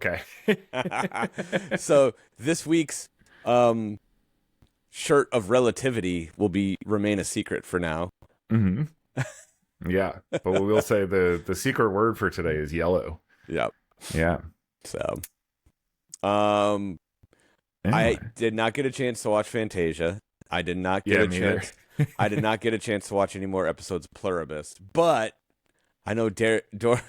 Okay. So this week's shirt of relativity will remain a secret for now. hmm Yeah, but we will say the secret word for today is yellow. Yep. Yeah. So, Anyway. I did not get a chance to watch Fantasia. I did not get Yeah, a me either. chance. I did not get a chance to watch any more episodes of Pluribus, but I know Dorian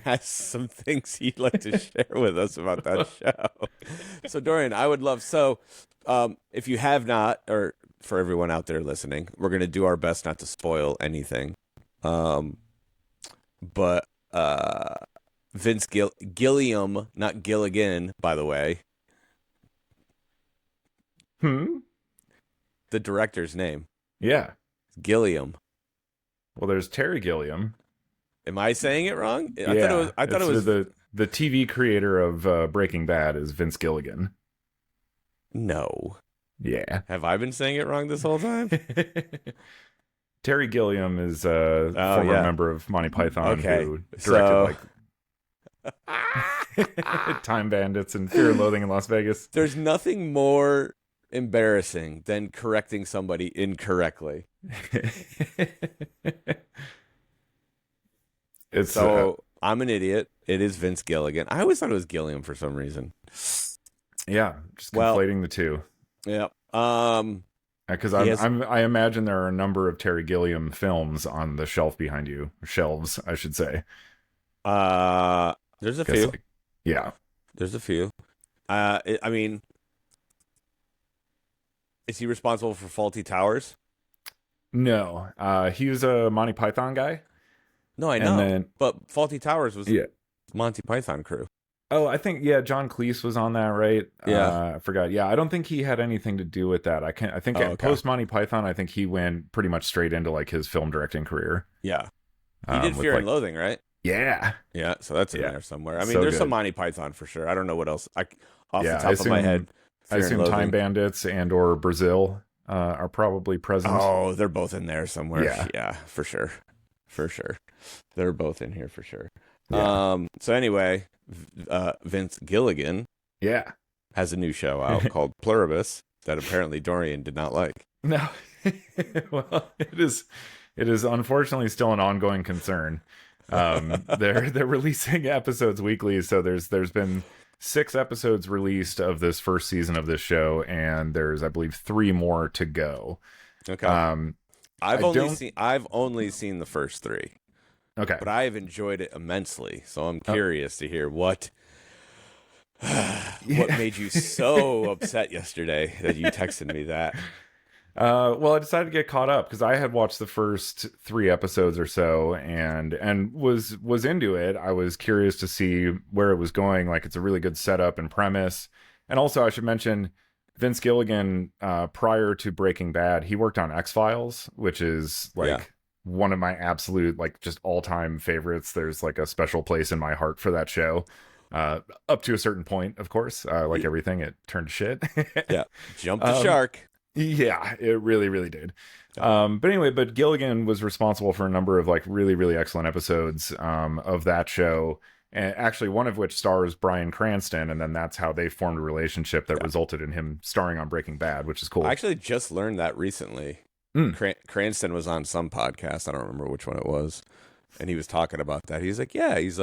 has some things he'd like to share with us about that show. So, Dorian, I would love if you have not, or for everyone out there listening, we're going to do our best not to spoil anything. But Vince Gilliam, not Gilligan, by the way, the director's name, Yeah. Gilliam. Well, there's Terry Gilliam. Am I saying it wrong? Yeah. I thought it was the TV creator of Breaking Bad is Vince Gilligan. No. Yeah. Have I been saying it wrong this whole time? Terry Gilliam is a former member of Monty Python who directed Time Bandits and Fear and Loathing in Las Vegas. There's nothing more embarrassing than correcting somebody incorrectly. I'm an idiot. It is Vince Gilligan. I always thought it was Gilliam for some reason. Yeah, just conflating the two. Yeah. Because I imagine there are a number of Terry Gilliam films on the shelf behind you. Shelves, I should say. There's a few. There's a few. I mean, is he responsible for Faulty Towers? No. He was a Monty Python guy. No, I know. But Faulty Towers was Monty Python crew. Oh, I think John Cleese was on that, right? Yeah, I forgot. Yeah, I don't think he had anything to do with that. I think post Monty Python, I think he went pretty much straight into like his film directing career. Yeah, he did Fear and Loathing, right? Yeah, yeah. So that's in there somewhere. I mean, there's some Monty Python for sure. I don't know what else. Off the top of my head, I assume Time Bandits and or Brazil are probably present. Oh, they're both in there somewhere. Yeah, for sure. They're both in here for sure. Yeah. So anyway, Vince Gilligan has a new show out called Pluribus that apparently Dorian did not like. No. Well, it is unfortunately still an ongoing concern. They're releasing episodes weekly, so there's been 6 episodes released of this first season of this show, and there's, I believe, 3 more to go. Okay. I've only seen the first 3. Okay. But I have enjoyed it immensely, so I'm curious to hear what made you so upset yesterday that you texted me that. Well, I decided to get caught up because I had watched the first 3 episodes or so and was into it. I was curious to see where it was going. Like, it's a really good setup and premise. And also, I should mention Vince Gilligan, prior to Breaking Bad, he worked on X-Files, which is one of my absolute, like, just all-time favorites. There's like a special place in my heart for that show. Up to a certain point, of course. Like everything, it turned to shit. Yeah. Jumped the shark. Yeah, it really, really did. But anyway, Gilligan was responsible for a number of like really, really excellent episodes of that show. And actually one of which stars Bryan Cranston, and then that's how they formed a relationship that resulted in him starring on Breaking Bad, which is cool. I actually just learned that recently. Cranston was on some podcast, I don't remember which one it was, and he was talking about that. He's like, he's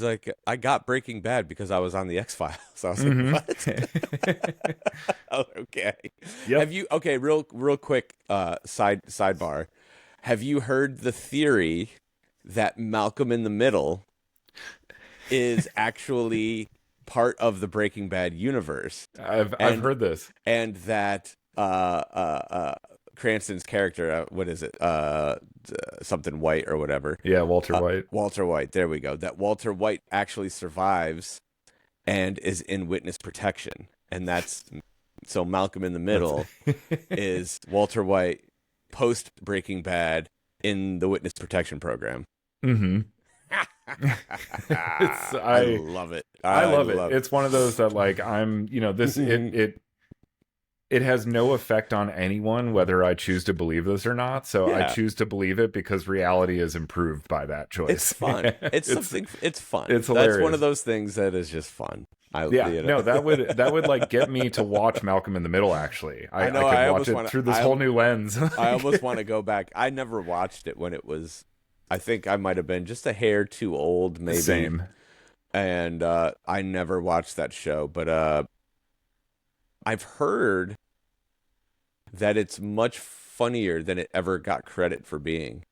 like, I got Breaking Bad because I was on the X-Files. So I was like, what? Okay. Yep. Have you, real quick sidebar. Have you heard the theory that Malcolm in the Middle is actually part of the Breaking Bad universe? I've heard this. And that Cranston's character, what is it? Something White or whatever. Yeah, Walter White. Walter White, there we go. That Walter White actually survives and is in witness protection. And that's, so Malcolm in the Middle is Walter White post Breaking Bad in the witness protection program. Mm-hmm. I love it. I love it. It's one of those that, like, I'm, this, it has no effect on anyone whether I choose to believe this or not. So I Yeah, choose to believe it because reality is improved by that it's choice. fun. It's it's something. It's fun. it's That's one of hilarious. those things that is just fun. Yeah, You no, know. that would like get me to watch Malcolm in the Middle. Actually, I I know. could watch it through this whole new lens. I almost want to go back. I never watched it when it was. I think I might have been just a hair too old, maybe. Same. And I never watched that show, but I've heard that it's much funnier than it ever got credit for being.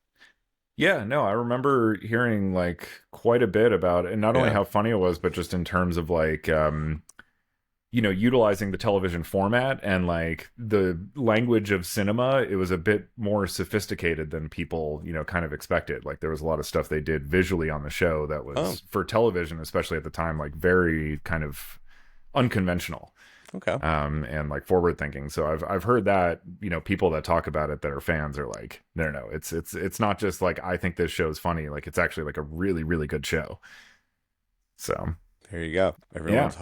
Yeah, no, I remember hearing like quite a bit about it, and not only Yeah. how funny it was, but just in terms of like utilizing the television format and like the language of cinema, it was a bit more sophisticated than people, kind of expected. Like there was a lot of stuff they did visually on the show that Oh, was for television, especially at the time, like very kind of unconventional. okay. And like forward thinking. So I've heard that, people that talk about it that are fans are like, no, it's not just like I think this show's funny, like it's actually like a really, really good show. So There you go. yeah.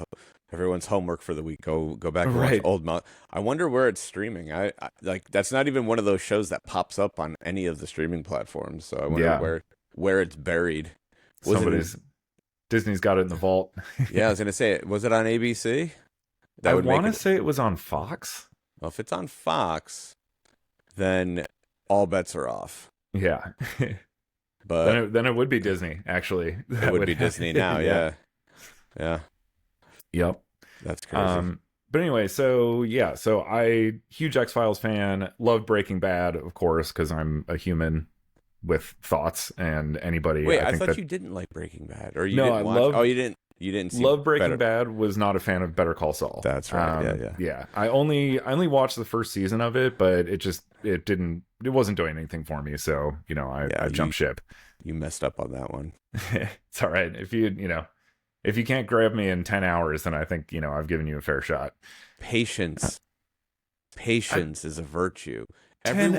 Everyone's homework for the week. Go back and watch Right. Old Mount. I wonder where it's streaming. I like that's not even one of those shows that pops up on any of the streaming platforms. So I wonder Yeah. where it's buried. Was it? Somebody's Disney's got it in the vault. Yeah, I was gonna say, was it on ABC? I That would make want to it. say it was on Fox. Well, if it's on Fox, then all bets are off. Yeah. But Then it would be Disney, actually. it would be Disney now. Yeah. Yeah, yeah, Yep. that's crazy. But anyway, so yeah, so I huge X-Files fan, love Breaking Bad, of course, because I'm a human with thoughts, and anybody Wait, I I think thought that you didn't like Breaking Bad, or you no, didn't I watch? love Oh, you didn't. You didn't see love Breaking Better. Bad, was not a fan of Better Call Saul. That's right. Yeah. Yeah. I only watched the first season of it, but it wasn't doing anything for me, so Yeah, I jumped ship. You messed up on that one. It's all right. If you can't grab me in 10 hours, then I think, I've given you a fair shot. Patience. Patience is a virtue. 10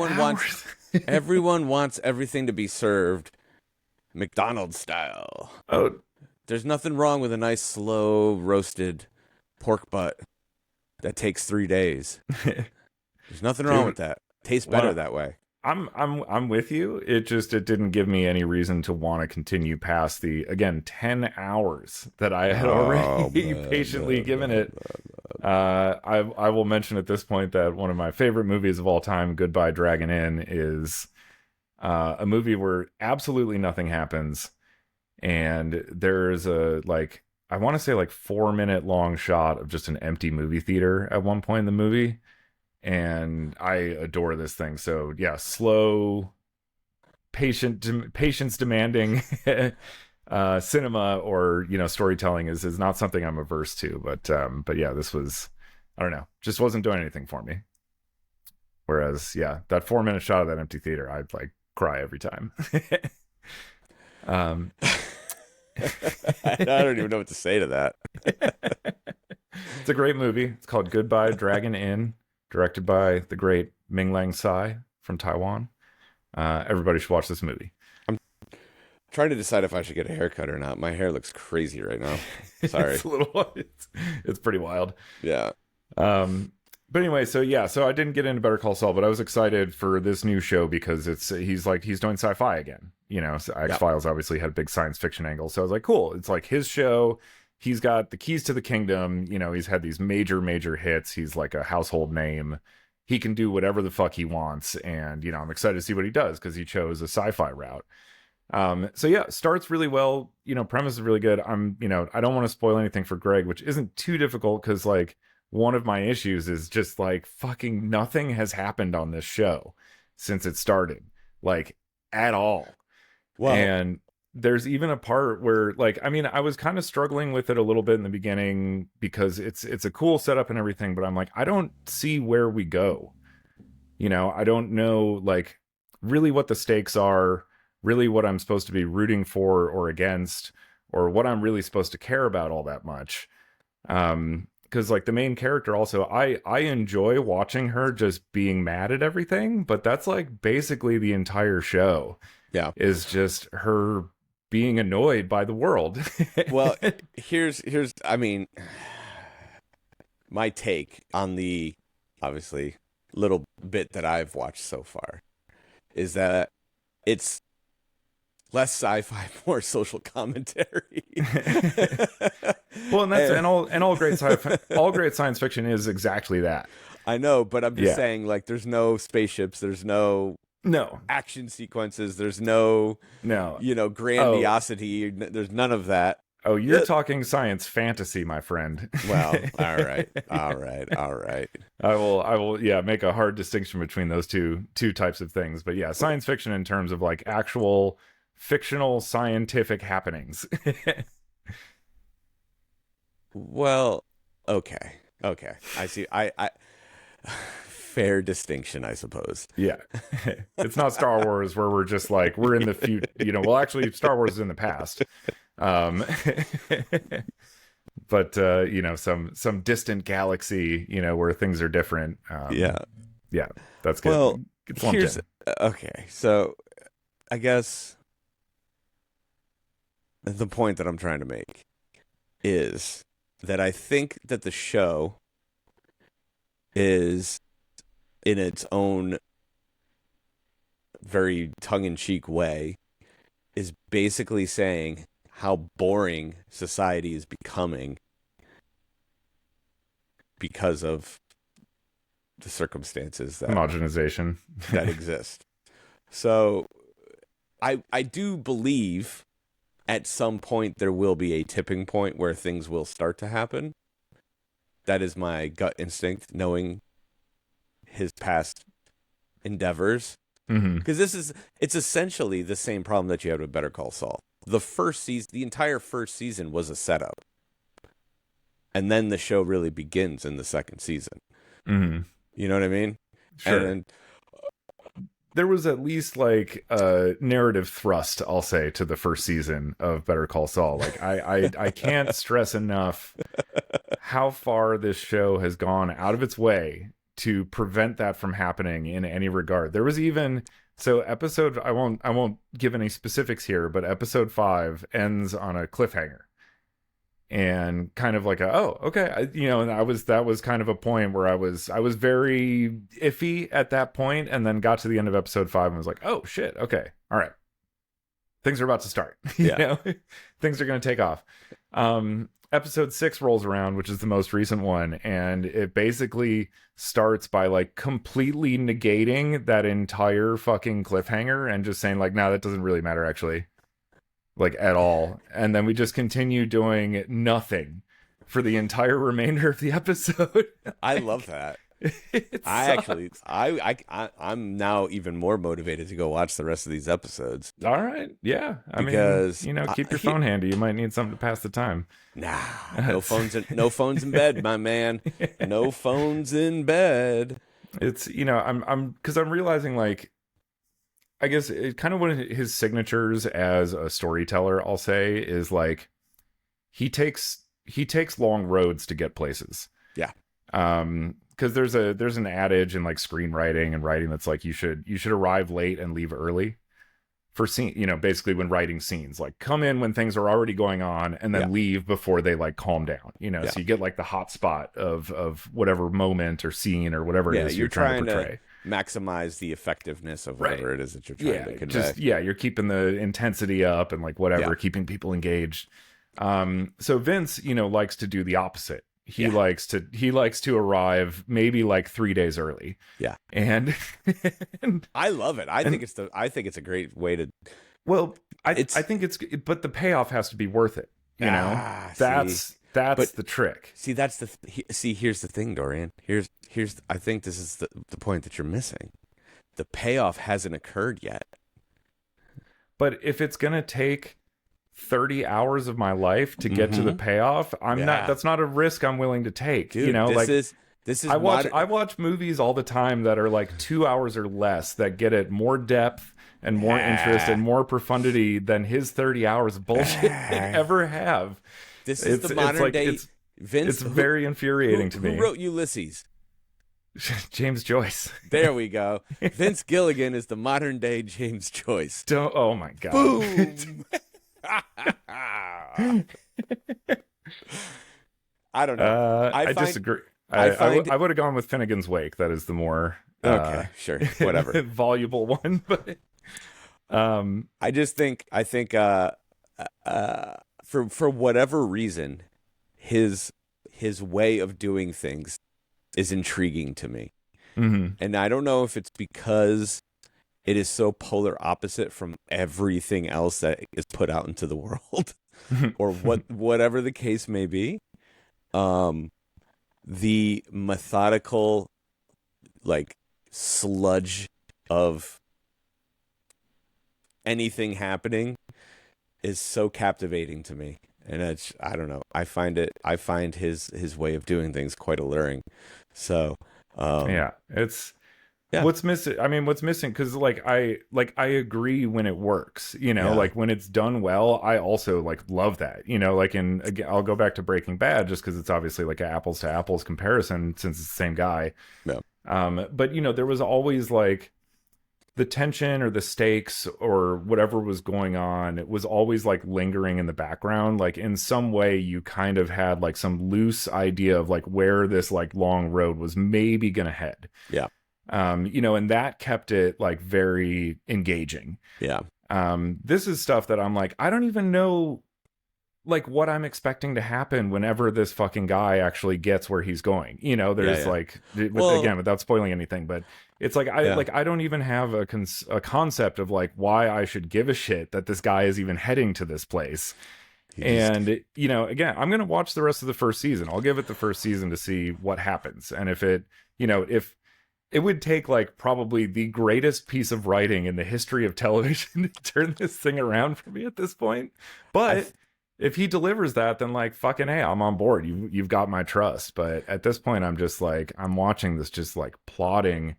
Everyone wants everything to be served McDonald's style. Oh, There's nothing wrong with a nice slow roasted pork butt that takes 3 days. There's nothing wrong dude, with that. Tastes better well, that way. I'm with you. It didn't give me any reason to want to continue past the, again, 10 hours that I had already patiently given it. I will mention at this point that one of my favorite movies of all time, Goodbye Dragon Inn, is a movie where absolutely nothing happens, and there's a like I want to say like 4 minute long shot of just an empty movie theater at one point in the movie, and I adore this thing. So yeah, slow, patience demanding cinema or storytelling is not something I'm averse to, but yeah, this was, I don't know, just wasn't doing anything for me. Whereas yeah, that 4 minute shot of that empty theater, I'd like cry every time. um I don't even know what to say to that. it's a great movie. It's called Goodbye Dragon Inn, directed by the great Ming Lang Tsai from Taiwan. Everybody should watch this movie. Trying to decide if I should get a haircut or not. My hair looks crazy right now. Sorry. It's pretty wild. Yeah. But anyway, so yeah, so I didn't get into Better Call Saul, but I was excited for this new show because he's doing sci-fi again. So X-Files obviously had a big science fiction angle. So I was like, cool. It's like his show. He's got the keys to the kingdom. He's had these major hits. He's like a household name. He can do whatever the fuck he wants. And, I'm excited to see what he does because he chose a sci-fi route. So yeah, starts really well. Premise is really good. I don't want to spoil anything for Greg, which isn't too difficult because like one of my issues is just like fucking nothing has happened on this show since it started, like at all. Well, and there's even a part where like, I was kind of struggling with it a little bit in the beginning because it's a cool setup and everything, but I'm like, I don't see where we go. I don't know like really what the stakes are, really what I'm supposed to be rooting for or against, or what I'm really supposed to care about all that much. Because like the main character also, I enjoy watching her just being mad at everything, but that's like basically the entire show. Yeah. Is just her being annoyed by the world. Well, here's my take on the obviously, little bit that I've watched so far is that it's less sci-fi, more social commentary. Well, and that's and all great sci-fi, all great science fiction is exactly that. I know, but I'm just saying, like, there's no spaceships, there's no action sequences, there's no grandiosity, there's none of that. Oh, you're talking science fantasy, my friend. Well, all right. I will, make a hard distinction between those two types of things. But yeah, science fiction in terms of like actual fictional scientific happenings. Well, okay. I see. I fair distinction, I suppose. Yeah. It's not Star Wars where we're just like, we're in the future, well, actually Star Wars is in the past. But some distant galaxy, where things are different. Yeah, that's good. Well, okay. So I guess the point that I'm trying to make is that I think that the show is, in its own very tongue-in-cheek way, is basically saying how boring society is becoming because of the circumstances that homogenization that exist. So I do believe at some point there will be a tipping point where things will start to happen. That is my gut instinct, knowing his past endeavors. Because it's essentially the same problem that you had with Better Call Saul. The entire first season was a setup. And then the show really begins in the second season. You know what I mean? Sure. And there was at least like a narrative thrust, I'll say, to the first season of Better Call Saul. Like I can't stress enough how far this show has gone out of its way to prevent that from happening in any regard. There was even I won't give any specifics here, but episode 5 ends on a cliffhanger. And kind of like okay, and that was kind of a point where I was very iffy at that point, and then got to the end of episode 5 and was like, oh shit, okay, all right, things are about to start. Things are going to take off. Episode 6 rolls around, which is the most recent one, and it basically starts by like completely negating that entire fucking cliffhanger and just saying like, no, that doesn't really matter actually, like at all. And then we just continue doing nothing for the entire remainder of the episode. I love that. I'm now even more motivated to go watch the rest of these episodes. All right. Yeah. Because keep your phone handy. You might need something to pass the time. Nah, no phones in bed, my man. No phones in bed. It's, I'm realizing, like, I guess it kind of one of his signatures as a storyteller, I'll say, is like he takes long roads to get places. Yeah. Because there's an adage in like screenwriting and writing that's like you should arrive late and leave early for scene, basically when writing scenes, like come in when things are already going on and then leave before they like calm down, so you get like the hot spot of whatever moment or scene or whatever it is you're trying to portray. To maximize the effectiveness of whatever it is that you're trying to convey. You're keeping the intensity up and like whatever, keeping people engaged. So Vince, likes to do the opposite. He likes to arrive maybe like 3 days early. Yeah. And I love it. I think it's a great way to. Well, I think but the payoff has to be worth it. That's the trick. See, here's the thing, Dorian. Here's I think this is the point that you're missing. The payoff hasn't occurred yet. But if it's going to take 30 hours of my life to get to the payoff, that's not a risk I'm willing to take. Dude, this is I watch movies all the time that are like 2 hours or less that get it more depth and more interest and more profundity than his 30 hours of bullshit could ever have. This is the modern day Vince. It's very infuriating to me. Who wrote Ulysses? James Joyce. There we go. Vince Gilligan is the modern day James Joyce. Oh my god. Boom. I don't know. I disagree. I find I would have gone with Finnegan's Wake. That is the more okay, sure, whatever. voluble one, but I think for whatever reason, his way of doing things is intriguing to me. mm-hmm. And I don't know if it's because it is so polar opposite from everything else that is put out into the world or whatever the case may be. The methodical like sludge of anything happening is so captivating to me. And it's, I don't know. I find his way of doing things quite alluring. So, Yeah, it's yeah, what's missing. I mean, what's missing because I agree when it works. You know, yeah, like when it's done well, I also like love that. You know, like again, I'll go back to Breaking Bad just because it's obviously like an apples to apples comparison since it's the same guy. yeah, But you know, there was always like the tension or the stakes or whatever was going on, it was always like lingering in the background. Like in some way you kind of had like some loose idea of like where this like long road was maybe gonna head. yeah, You know, and that kept it like very engaging. yeah, This is stuff that I'm like, I don't even know like what I'm expecting to happen whenever this fucking guy actually gets where he's going. You know, there's yeah. like, Well, again, without spoiling anything, but it's like yeah. I don't even have a concept of like why I should give a shit that this guy is even heading to this place. And you know, again, I'm gonna watch the rest of the first season. I'll give it the first season to see what happens, and if it, you know, if it would take like probably the greatest piece of writing in the history of television to turn this thing around for me at this point, but if he delivers that, then like fucking hey, I'm on board. You've got my trust. But at this point, I'm just like I'm watching this just like plodding,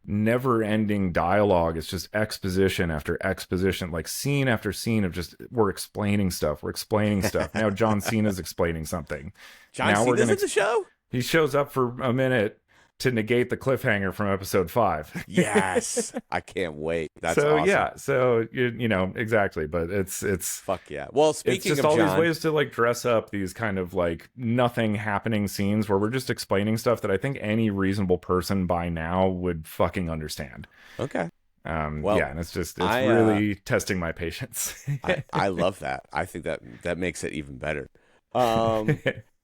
never-ending dialogue. It's just exposition after exposition, like scene after scene of just we're explaining stuff. We're explaining stuff. Now John Cena's explaining something. John Cena's in the show. He shows up for a minute to negate the cliffhanger from episode 5. Yes, I can't wait. That's so awesome. Yeah, so you know exactly, but it's fuck yeah. Well, speaking it's just of all John, these ways to like dress up these kind of like nothing happening scenes where we're just explaining stuff that I think any reasonable person by now would fucking understand. Okay. Well, yeah, and it's really testing my patience. I love that. I think that makes it even better.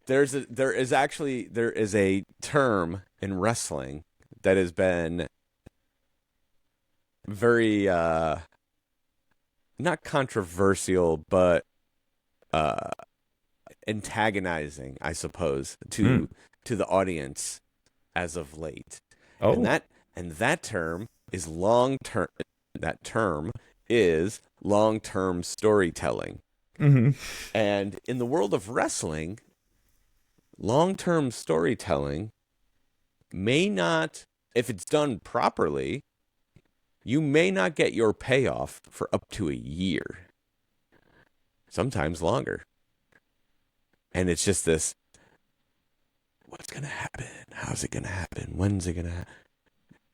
There is a term in wrestling that has been very not controversial but antagonizing, I suppose, to the audience as of late. Oh. And that term is long-term. That term is long-term storytelling. Mm-hmm. And in the world of wrestling, long-term storytelling may not, if it's done properly, you may not get your payoff for up to a year, sometimes longer. And it's just this, what's going to happen? How's it going to happen? When's it going to happen?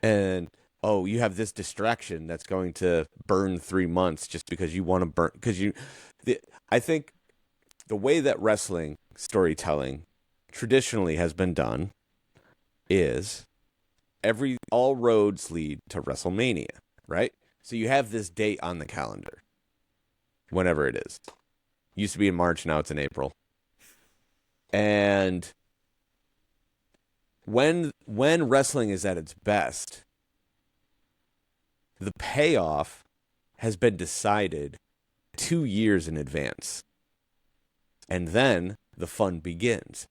And, oh, you have this distraction that's going to burn 3 months just because you want to burn, I think the way that wrestling storytelling traditionally has been done is all roads lead to WrestleMania, right? So you have this date on the calendar, whenever it is. Used to be in March, now it's in April. And when wrestling is at its best, the payoff has been decided 2 years in advance. And then the fun begins.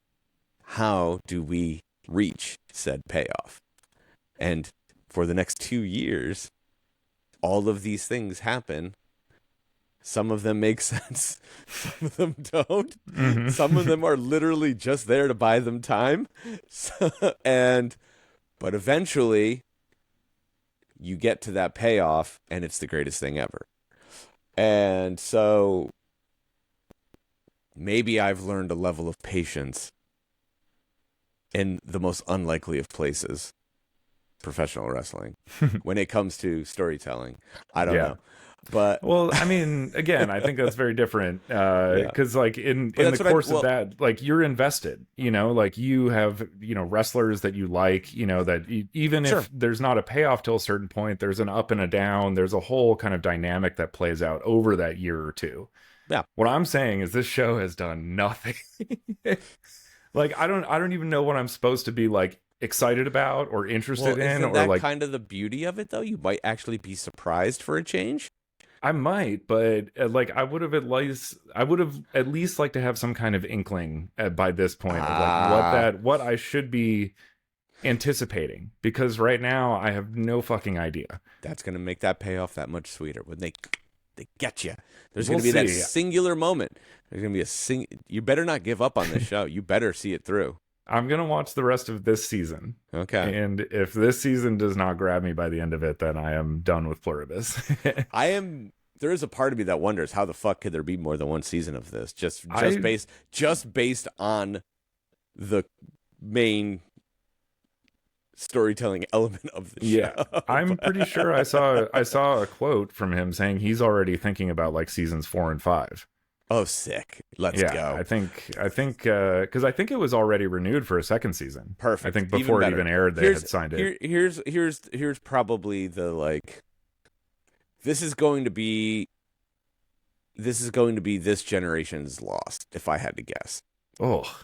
How do we reach said payoff? And for the next 2 years, all of these things happen. Some of them make sense. Some of them don't. Mm-hmm. Some of them are literally just there to buy them time. But eventually, you get to that payoff, and it's the greatest thing ever. And so maybe I've learned a level of patience in the most unlikely of places, professional wrestling, when it comes to storytelling. I don't know. But Well, I mean, again, I think that's very different yeah, because, like, but in the that's what course of that, like, you're invested. Like you have wrestlers that you like. That even sure. if there's not a payoff till a certain point, there's an up and a down. There's a whole kind of dynamic that plays out over that year or two. Yeah. What I'm saying is this show has done nothing. Like, I don't even know what I'm supposed to be like excited about or interested Well, in, isn't or that like kind of the beauty of it, though? You might actually be surprised for a change. I might, but like I would have at least like to have some kind of inkling by this point of like what I should be anticipating, because right now I have no fucking idea. That's going to make that payoff that much sweeter when they get you. There's We'll going to be that see. singular moment. There's going to be you better not give up on this show. You better see it through. I'm gonna watch the rest of this season. Okay. And if this season does not grab me by the end of it, then I am done with Pluribus. There is a part of me that wonders how the fuck could there be more than one season of this? Just based on the main storytelling element of the show. Yeah, I'm pretty sure I saw a quote from him saying he's already thinking about like seasons 4 and 5. Oh, sick! Let's go. I think because I think it was already renewed for a second season. Perfect. I think before it even aired, they had signed it. Here's probably the like. This is going to be this generation's Lost, if I had to guess. Oh,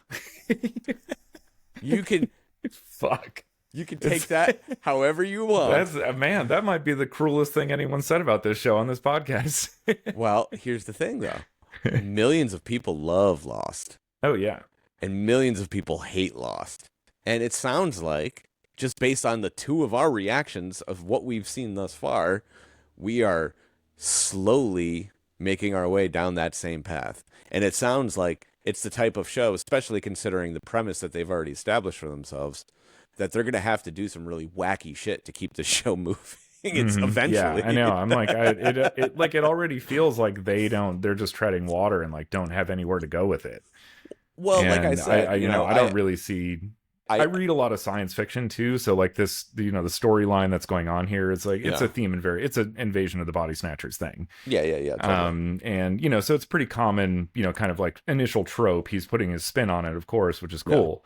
you can fuck. You can take that however you want. Man, that might be the cruelest thing anyone said about this show on this podcast. Well, here's the thing, though. Millions of people love Lost. Oh, yeah. And millions of people hate Lost. And it sounds like, just based on the two of our reactions of what we've seen thus far, we are slowly making our way down that same path. And it sounds like it's the type of show, especially considering the premise that they've already established for themselves, that they're going to have to do some really wacky shit to keep the show moving. It's eventually. Yeah, I know. I'm like, it already feels like they're just treading water and like don't have anywhere to go with it. Well, and like I said, I don't really see. I read a lot of science fiction too, so like this, the storyline that's going on here is like it's a theme and it's an invasion of the body snatchers thing. Yeah. Totally. And so it's pretty common, kind of like initial trope. He's putting his spin on it, of course, which is cool.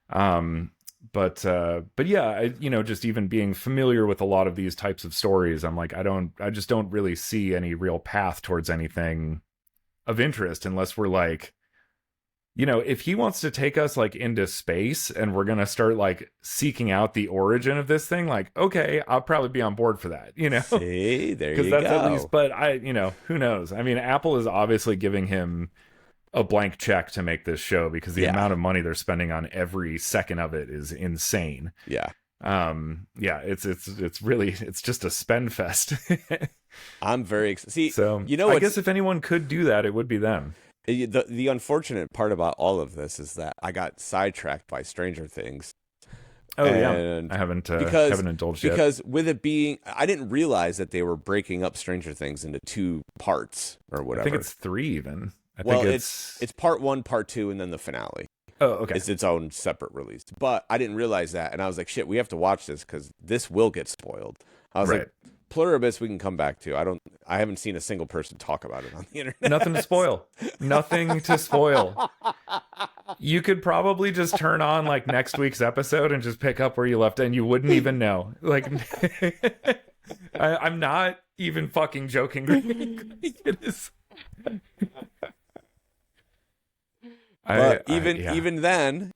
Yeah. But yeah, just even being familiar with a lot of these types of stories, I'm like, I just don't really see any real path towards anything of interest unless we're like, if he wants to take us like into space and we're going to start like seeking out the origin of this thing, like, okay, I'll probably be on board for that, See, there you that's go. At least, but who knows? I mean, Apple is obviously giving him a blank check to make this show because the amount of money they're spending on every second of it is insane. Yeah. It's really, it's just a spend fest. I'm very excited. So I guess if anyone could do that, it would be them. The unfortunate part about all of this is that I got sidetracked by Stranger Things. Oh, yeah. I haven't indulged yet. Because with it being, I didn't realize that they were breaking up Stranger Things into 2 parts or whatever. I think it's 3 even. I think think it's part 1, part 2, and then the finale. Oh, okay. It's its own separate release. But I didn't realize that, and I was like, shit, we have to watch this because this will get spoiled. I was like, Pluribus we can come back to. I haven't seen a single person talk about it on the internet. Nothing to spoil. Nothing to spoil. You could probably just turn on like next week's episode and just pick up where you left and you wouldn't even know. Like I'm not even fucking joking. It is. But even then,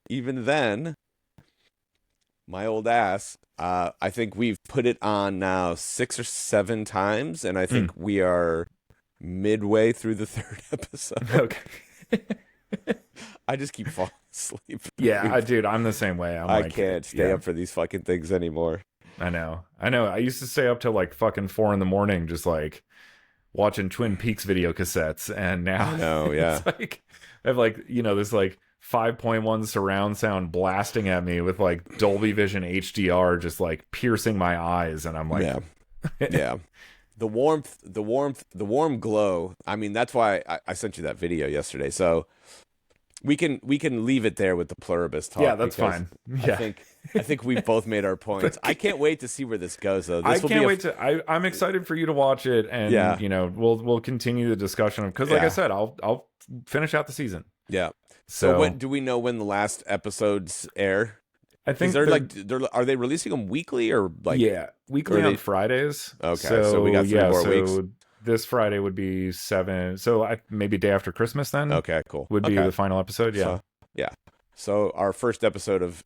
my old ass, I think we've put it on now 6 or 7 times, and I think we are midway through the 3rd episode. Okay. I just keep falling asleep. Yeah, dude, I'm the same way. I can't stay up for these fucking things anymore. I know. I used to stay up till like fucking 4 a.m, just like watching Twin Peaks video cassettes, and now it's like I have like this like 5.1 surround sound blasting at me with like Dolby Vision HDR just like piercing my eyes, and I'm like yeah. The warm glow. I mean, that's why I sent you that video yesterday. So we can leave it there with the Pluribus talk. Yeah, that's fine. Yeah. I think we've both made our points. I can't wait to see where this goes, though. I can't wait to. I'm excited for you to watch it, and we'll continue the discussion because, like I said, I'll finish out the season. Yeah. So when do we know when the last episodes air? I think are they releasing them weekly or weekly on Fridays? Okay, so we got 3 more weeks. This Friday would be 7. So maybe day after Christmas then. Okay, cool. Would be the final episode. Yeah. So our first episode of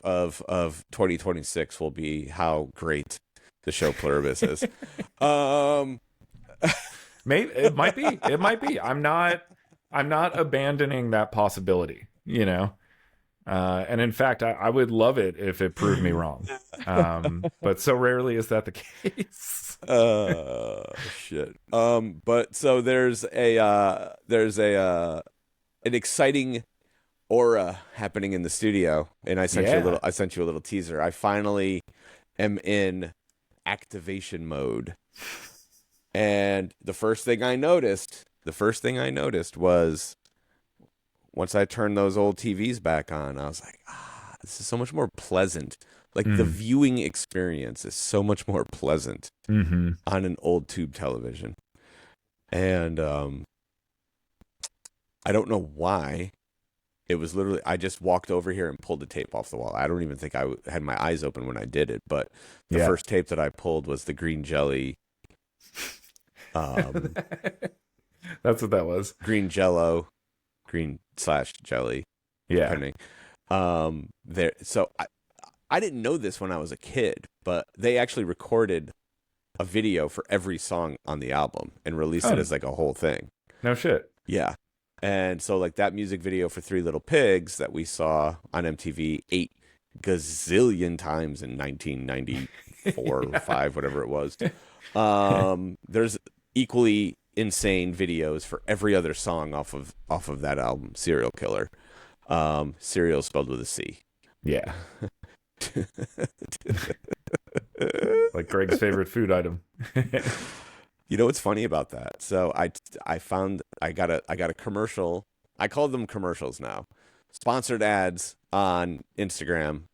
2026 will be how great the show Pluribus is. Maybe it might be. It might be. I'm not abandoning that possibility. And in fact, I would love it if it proved me wrong. But so rarely is that the case. Shit. But so there's an exciting aura happening in the studio, and I sent you a little teaser. I finally am in activation mode, and the first thing I noticed was once I turned those old TVs back on, I was like, this is so much more pleasant. Like the viewing experience is so much more pleasant on an old tube television. And I don't know why. It was literally, I just walked over here and pulled the tape off the wall. I don't even think I had my eyes open when I did it, but the first tape that I pulled was the green jelly. That's what that was. Green jello, green/jelly. Yeah. Depending. So I didn't know this when I was a kid, but they actually recorded a video for every song on the album and released it as like a whole thing. No shit. Yeah. And so like that music video for Three Little Pigs that we saw on MTV 8 gazillion times in 1994 or 5, whatever it was. There's equally insane videos for every other song off of that album, Serial Killer. Cereal spelled with a C. Yeah. Like Greg's favorite food item. You know what's funny about that? So I got a commercial. I call them commercials now. Sponsored ads on Instagram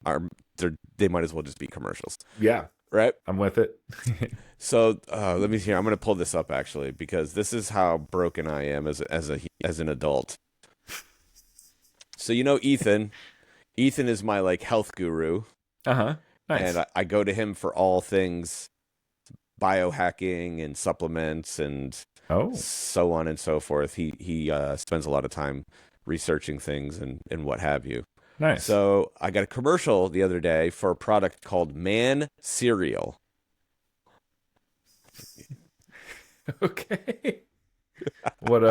they might as well just be commercials. Yeah. Right? I'm with it. So let me see here. I'm going to pull this up actually because this is how broken I am as an adult. So Ethan. Ethan is my like health guru. Uh-huh. Nice. And I go to him for all things biohacking and supplements and so on and so forth. He spends a lot of time researching things and what have you. Nice. So I got a commercial the other day for a product called Man Cereal. Okay. What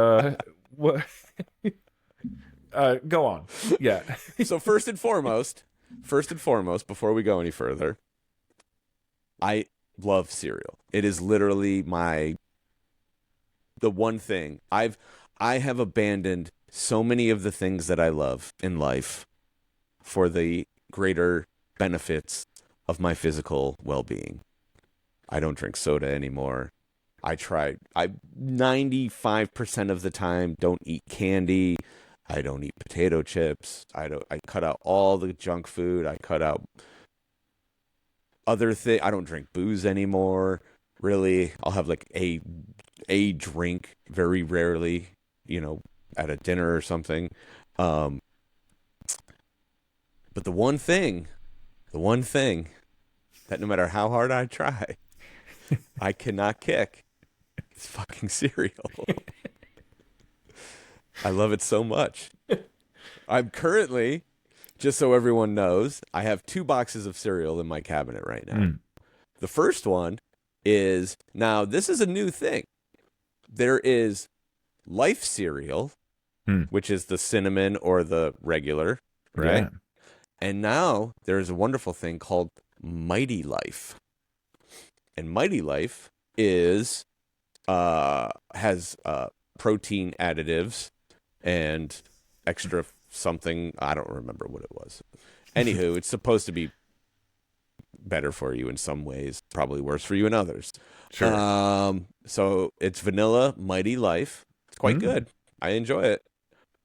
go on. Yeah. So first and foremost, before we go any further, I love cereal. It is literally the one thing I have abandoned so many of the things that I love in life for the greater benefits of my physical well-being. I don't drink soda anymore. I 95% of the time don't eat candy. I don't eat potato chips. I cut out all the junk food. I cut out other things. I don't drink booze anymore. Really, I'll have like a drink very rarely, at a dinner or something. But the one thing that no matter how hard I try, I cannot kick is fucking cereal. I love it so much. I'm currently, just so everyone knows, I have 2 boxes of cereal in my cabinet right now. The first one is, now this is a new thing. There is Life cereal, which is the cinnamon or the regular, right? Yeah. And now there's a wonderful thing called Mighty Life. And Mighty Life has protein additives and extra something. I don't remember what it was. Anywho, it's supposed to be better for you in some ways, probably worse for you in others. Sure. So it's vanilla Mighty Life. It's quite good. I enjoy it.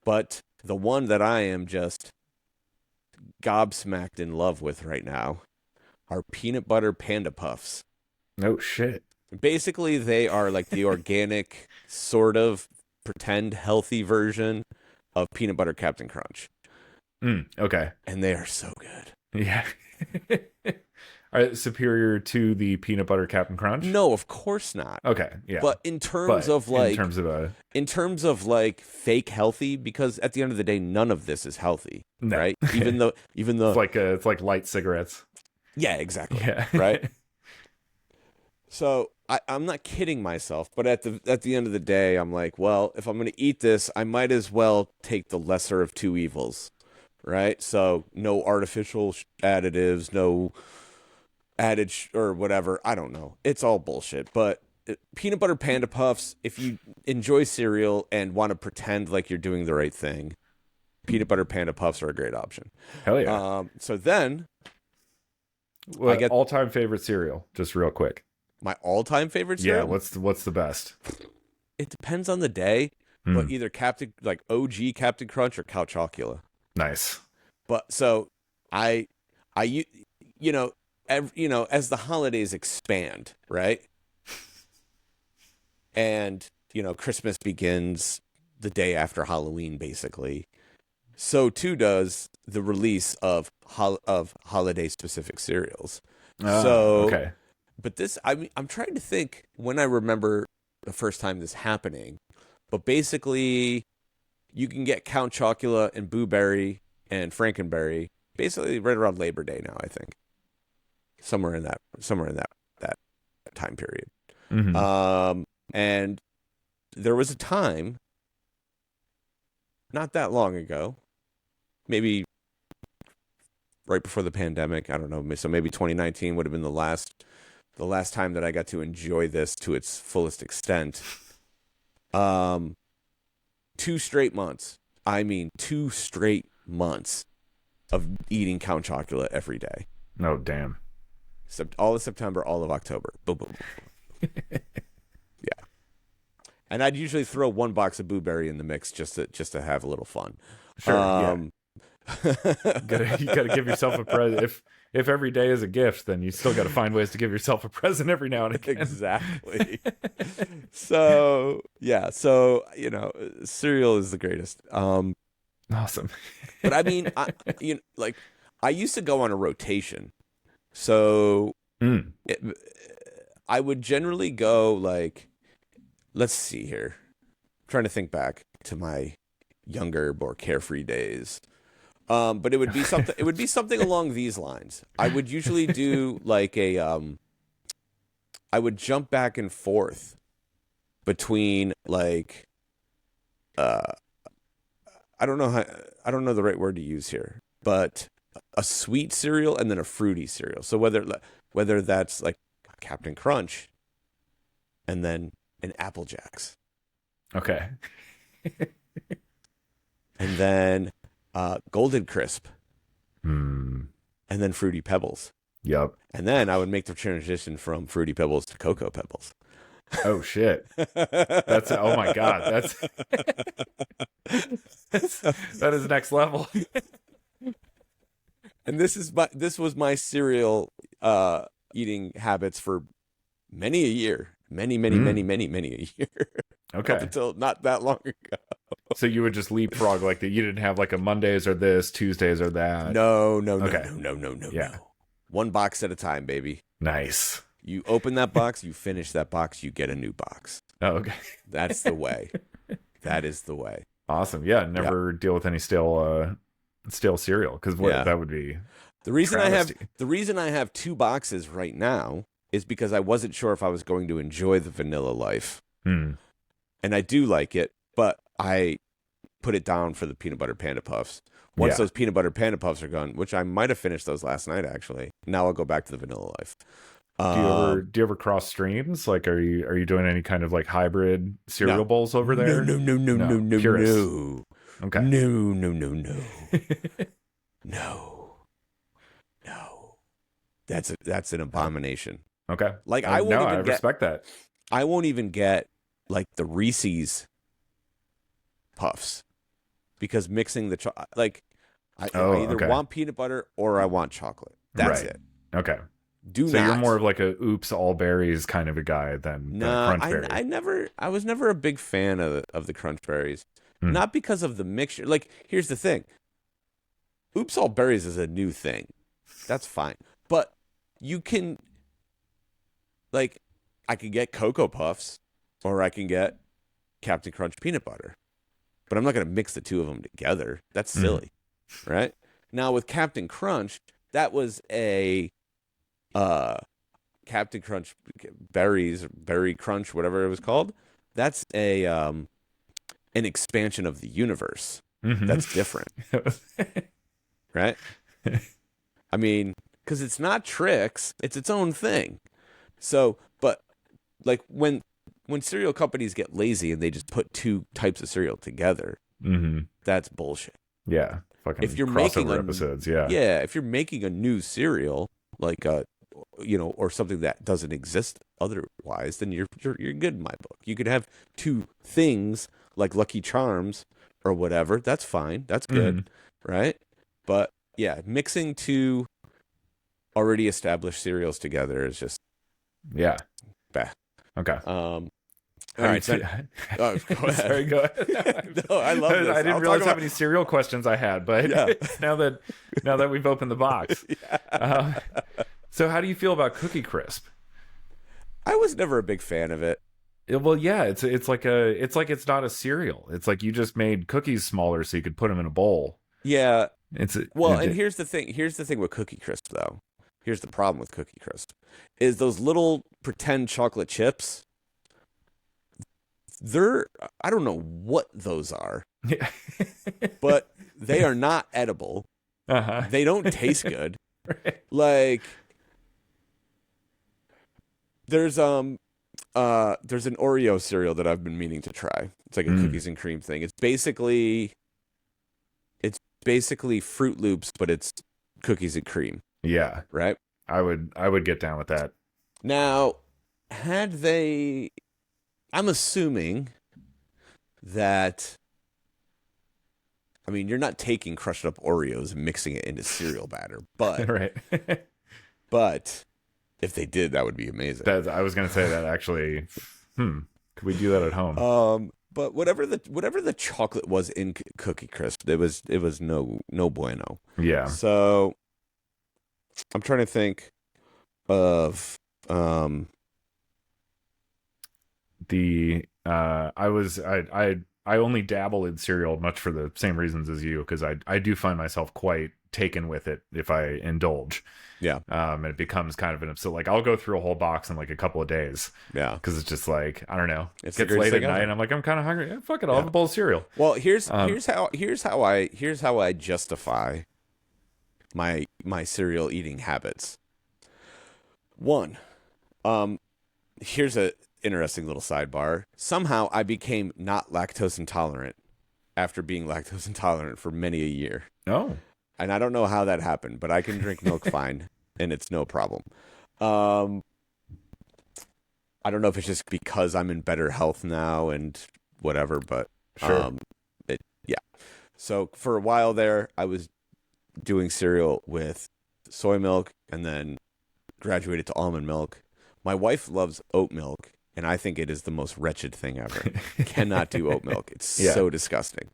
But the one that I am just gobsmacked in love with right now are peanut butter panda puffs. No shit. Basically, they are like the organic, sort of pretend healthy version of peanut butter Captain Crunch. Okay. And they are so good. Yeah. Are they superior to the peanut butter Captain Crunch? No, of course not. Okay, yeah. But in terms of fake healthy, because at the end of the day, none of this is healthy, right? Even though it's like light cigarettes. Yeah, exactly. Yeah. Right. So I'm not kidding myself, but at the end of the day, I'm like, well, if I'm going to eat this, I might as well take the lesser of two evils, right? So no artificial additives, no added or whatever. I don't know. It's all bullshit. But peanut butter panda puffs, if you enjoy cereal and want to pretend like you're doing the right thing, peanut butter panda puffs are a great option. Hell yeah. So then, I get all-time favorite cereal, just real quick. My all-time favorite cereal? Yeah, what's the best? It depends on the day, but either OG Captain Crunch or Count Chocula. Nice. But so as the holidays expand, right? And, Christmas begins the day after Halloween, basically. So too does the release of holiday-specific cereals. Okay. But I'm trying to think when I remember the first time this happening. But basically, you can get Count Chocula and Boo Berry and Frankenberry basically right around Labor Day now, I think. Somewhere in that time period. Mm-hmm. And there was a time not that long ago, maybe right before the pandemic, I don't know, so maybe 2019 would have been the last time that I got to enjoy this to its fullest extent. 2 straight months. I mean, 2 straight months of eating Count Chocula every day. Oh, damn. All of September, all of October. Boom, boom, boom. Yeah. And I'd usually throw 1 box of Boo Berry in the mix just to have a little fun. Sure, yeah. You gotta give yourself a present. If every day is a gift, then you still got to find ways to give yourself a present every now and again. Exactly. So cereal is the greatest. Awesome. But I mean, I used to go on a rotation, so I would generally go let's see here. I'm trying to think back to my younger, more carefree days. But it would be something. It would be something along these lines. I would usually do I would jump back and forth between I don't know the right word to use here, but a sweet cereal and then a fruity cereal. So whether that's like Captain Crunch, and then an Apple Jacks. Okay. And then Golden Crisp. And then Fruity Pebbles. Yep. And then I would make the transition from Fruity Pebbles to Cocoa Pebbles. Oh shit. Oh my god. That is next level. And this was my cereal eating habits for many a year. Many a year. Okay. Up until not that long ago. So you would just leapfrog like that. You didn't have like a Mondays or this, Tuesdays or that. No. Yeah. 1 box at a time, baby. Nice. You open that box, you finish that box, you get a new box. Oh, okay. That's the way. That is the way. Awesome. Yeah. Never deal with any stale cereal because that would be the reason I have 2 boxes right now is because I wasn't sure if I was going to enjoy the vanilla life. And I do like it, but I put it down for the peanut butter panda puffs. Once those peanut butter panda puffs are gone, which I might have finished those last night actually. Now I'll go back to the vanilla life. Do you ever cross streams? Like, are you doing any kind of like hybrid cereal bowls over there? No. Purist. Okay. No. That's an abomination. Okay. Like I respect that. I won't even get like the Reese's Puffs. because mixing the I either okay. want peanut butter or I want chocolate. That's Right. it. Okay. Do So not. you're more of like a oops all berries kind of a guy than a Nah, crunch berry. I was never a big fan of the crunch berries. Hmm. Not because of the mixture. Like, here's the thing. Oops all berries is a new thing. That's fine. But you can, like, I can get Cocoa Puffs or I can get Captain Crunch peanut butter. But I'm not going to mix the two of them together. That's silly, right? Now with Captain Crunch, that was a Captain Crunch berries, berry crunch, whatever it was called. That's a an expansion of the universe. Mm-hmm. That's different, right? I mean, because it's not tricks, it's its own thing. So, but like when cereal companies get lazy and they just put two types of cereal together, Mm-hmm. that's bullshit. Yeah. If Fucking you're making crossover episodes. Yeah. if you're making a new cereal like or something that doesn't exist otherwise, then you're good in my book. You could have two things like Lucky Charms or whatever. That's fine. That's good, right? But yeah, mixing two already established cereals together is just Yeah. bad. Okay. All right, so, go ahead. Sorry, go ahead. No, I love this. I didn't realize how many cereal questions I had, but Yeah. now that we've opened the box. Yeah. So how do you feel about Cookie Crisp? I was never a big fan of it. Well, yeah, it's it's not a cereal. It's like you just made cookies smaller so you could put them in a bowl. Yeah. And it, here's the thing. Here's the thing with Cookie Crisp, though. Here's the problem with Cookie Crisp, is those little pretend chocolate chips. I don't know what those are, yeah. but they are not edible. Uh-huh. They don't taste good. Right. Like there's an Oreo cereal that I've been meaning to try. It's like a cookies and cream thing. It's basically Fruit Loops, but it's cookies and cream. Yeah. Right? I would get down with that. Now, I'm assuming that, I mean, you're not taking crushed up Oreos and mixing it into cereal batter, but Right. but if they did, that would be amazing. I was gonna say that actually. Could we do that at home? But whatever the chocolate was in Cookie Crisp, it was no bueno. Yeah. So I'm trying to think of I only dabble in cereal much for the same reasons as you, because I do find myself quite taken with it if I indulge. Yeah. And it becomes kind of an upset. Like I'll go through a whole box in like a couple of days. Yeah. Because it's just like, I don't know. It's gets late at night and I'm like, I'm kind of hungry. Yeah, fuck it, I'll have a bowl of cereal. Well, here's how I justify my cereal eating habits. One, here's a interesting little sidebar. Somehow I became not lactose intolerant after being lactose intolerant for many a year. Oh. And I don't know how that happened, but I can drink milk fine and it's no problem. I don't know if it's just because I'm in better health now and whatever, but sure. Yeah. So for a while there, I was doing cereal with soy milk and then graduated to almond milk. My wife loves oat milk, and I think it is the most wretched thing ever. Cannot do oat milk. It's so disgusting.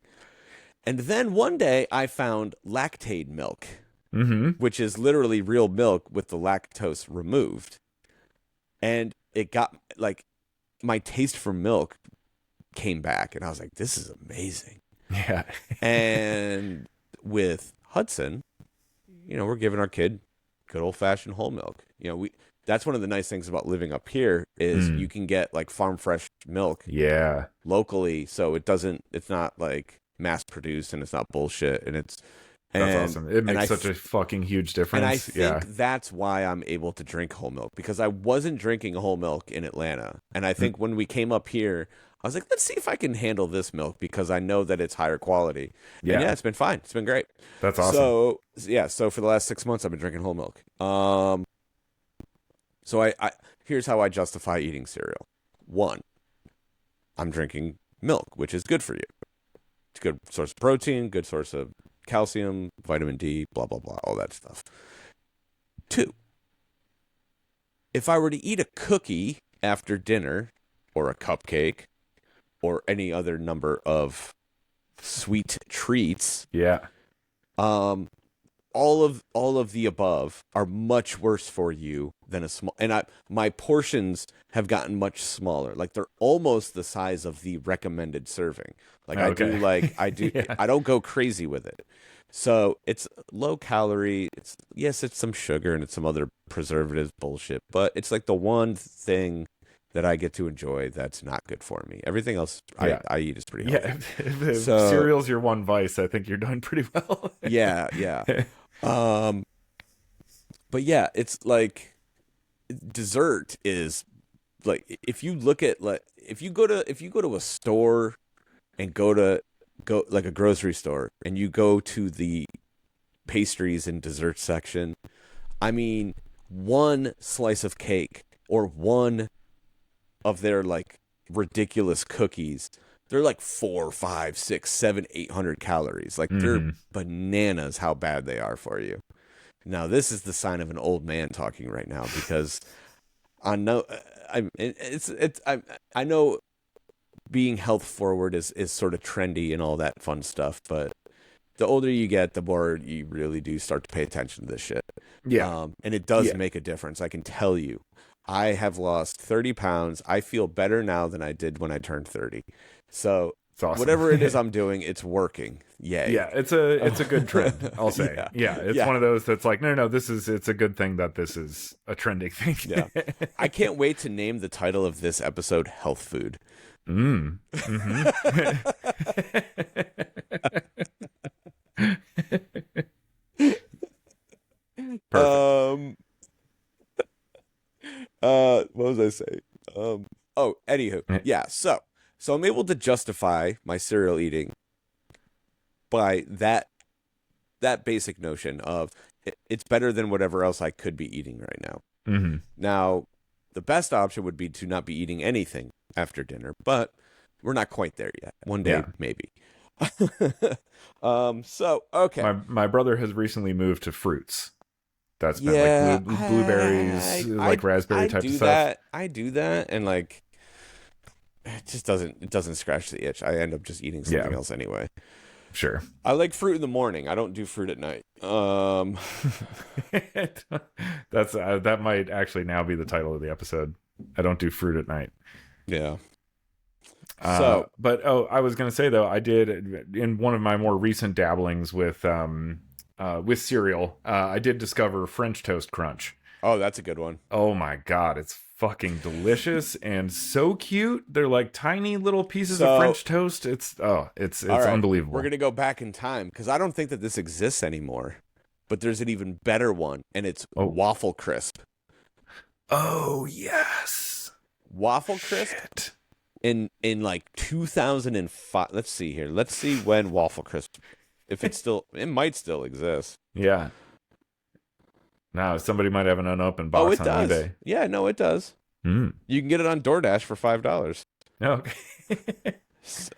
And then one day I found lactate milk, which is literally real milk with the lactose removed. And it got, like, my taste for milk came back, and I was like, this is amazing. Yeah. And with Hudson, we're giving our kid good old-fashioned whole milk. That's one of the nice things about living up here is you can get, like, farm fresh milk locally, so it's not, like, mass-produced, and it's not bullshit, and it's... That's awesome. It makes such a fucking huge difference. And I think that's why I'm able to drink whole milk, because I wasn't drinking whole milk in Atlanta. And I think when we came up here, I was like, let's see if I can handle this milk, because I know that it's higher quality. And it's been fine. It's been great. That's awesome. So for the last 6 months, I've been drinking whole milk. So I here's how I justify eating cereal. One, I'm drinking milk, which is good for you. It's a good source of protein, good source of calcium, vitamin D, blah, blah, blah, all that stuff. 2, if I were to eat a cookie after dinner or a cupcake or any other number of sweet treats, all of the above are much worse for you than a small. And my portions have gotten much smaller. Like they're almost the size of the recommended serving. Like I do. I don't go crazy with it. So it's low calorie. It's some sugar and it's some other preservatives bullshit, but it's like the one thing that I get to enjoy that's not good for me. Everything else I eat is pretty healthy. Yeah, if cereal's your one vice, I think you're doing pretty well. Yeah. But yeah, it's like dessert is like if you look at if you go to a store and go like a grocery store and you go to the pastries and dessert section, I mean, one slice of cake or one of their like ridiculous cookies, they're like 4, 5, 6, 7, 800 calories. Like they're bananas how bad they are for you. Now this is the sign of an old man talking right now because I know I know being health forward is sort of trendy and all that fun stuff, but the older you get, the more you really do start to pay attention to this shit. Yeah. And it does make a difference. I can tell you. I have lost 30 pounds. I feel better now than I did when I turned 30. So awesome. Whatever it is I'm doing, it's working. Yay. Yeah, it's a good trend, I'll say. It's one of those that's like, no, it's a good thing that this is a trending thing. Yeah. I can't wait to name the title of this episode Health Food. Perfect. What was I saying? Anywho. Yeah, so I'm able to justify my cereal eating by that basic notion of it's better than whatever else I could be eating right now. Now, the best option would be to not be eating anything after dinner, but we're not quite there yet. One day, maybe. Okay. My brother has recently moved to fruits. That's been like blueberries, like raspberry type of stuff. I do that, and like it just doesn't scratch the itch. I end up just eating something else anyway. Sure. I like fruit in the morning. I don't do fruit at night. That's that might actually now be the title of the episode. I don't do fruit at night. Yeah. But I was gonna say though, I did in one of my more recent dabblings with cereal. I did discover French Toast Crunch. Oh, that's a good one. Oh my god, it's fucking delicious and so cute. They're like tiny little pieces of French toast. It's unbelievable. We're gonna go back in time because I don't think that this exists anymore. But there's an even better one, and it's Waffle Crisp. Oh yes, Waffle Crisp. In like 2005. Let's see here. Let's see when Waffle Crisp. If it might still exist. Yeah. Now somebody might have an unopened box on eBay. Yeah, no, it does. You can get it on DoorDash for $5. Okay.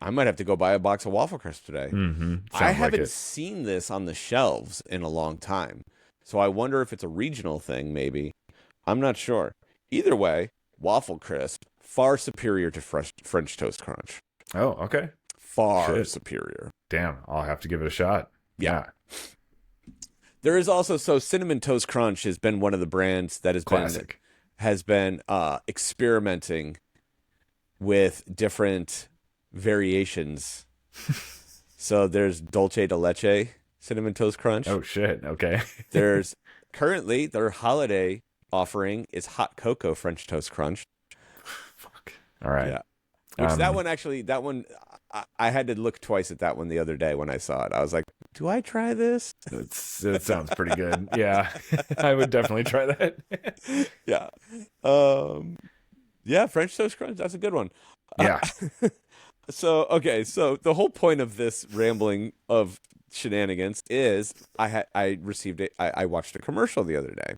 I might have to go buy a box of Waffle Crisp today. I haven't seen this on the shelves in a long time, so I wonder if it's a regional thing. Maybe I'm not sure. Either way, Waffle Crisp far superior to French Toast Crunch. Oh, okay. Far superior. Damn, I'll have to give it a shot. Yeah. There is also Cinnamon Toast Crunch has been one of the brands that has been experimenting with different variations. So there's Dulce de Leche Cinnamon Toast Crunch. Oh shit. Okay. There's currently their holiday offering is Hot Cocoa French Toast Crunch. Fuck. All right. Yeah. Which that one I had to look twice at that one the other day when I saw it. I was like, do I try this? It sounds pretty good. Yeah. I would definitely try that. Yeah. Yeah, French Toast Crunch, that's a good one. Yeah. So the whole point of this rambling of shenanigans is I watched a commercial the other day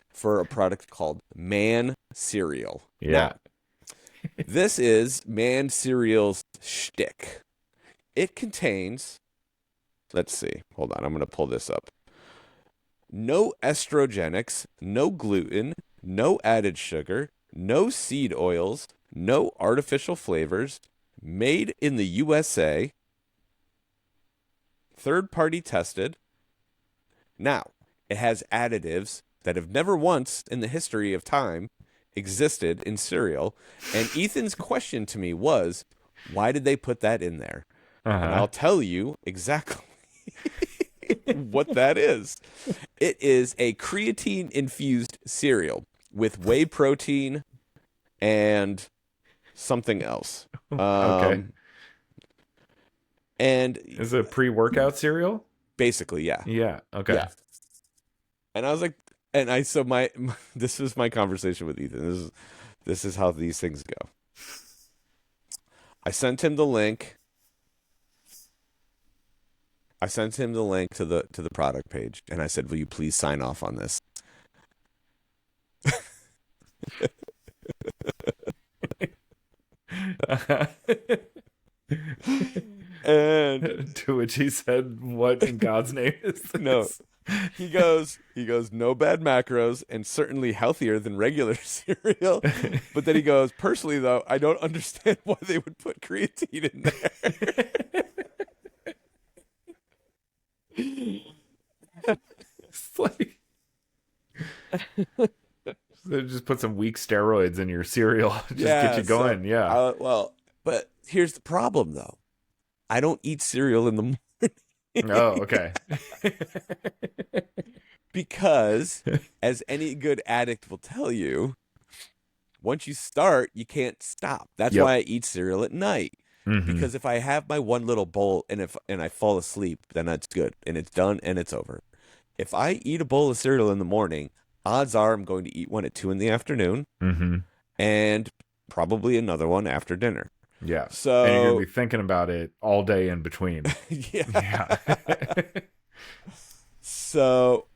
for a product called Man Cereal. Yeah. Now, this is Man Cereal's shtick. It contains, let's see, hold on, I'm going to pull this up. No estrogenics, no gluten, no added sugar, no seed oils, no artificial flavors, made in the USA, third-party tested. Now, it has additives that have never once in the history of time existed in cereal. And Ethan's question to me was, why did they put that in there? And I'll tell you exactly what that is. It is a creatine-infused cereal with whey protein and something else. Okay. And is it a pre-workout cereal? Basically, yeah. Yeah. Okay. Yeah. And I was like, so my this was my conversation with Ethan. This is how these things go. I sent him the link. I sent him the link to the product page, and I said, "Will you please sign off on this?" And to which he said, "What in God's name is this?" No. He goes, no bad macros and certainly healthier than regular cereal. But then he goes, personally, though, I don't understand why they would put creatine in there. It's like, so just put some weak steroids in your cereal. Just get you going. But here's the problem, though. I don't eat cereal in the morning. Oh, okay. Because, as any good addict will tell you, once you start, you can't stop. That's why I eat cereal at night. Mm-hmm. Because if I have my one little bowl and I fall asleep, then that's good. And it's done and it's over. If I eat a bowl of cereal in the morning, odds are I'm going to eat one at 2 p.m. Mm-hmm. and probably another one after dinner. Yeah. So and you're going to be thinking about it all day in between. Yeah. So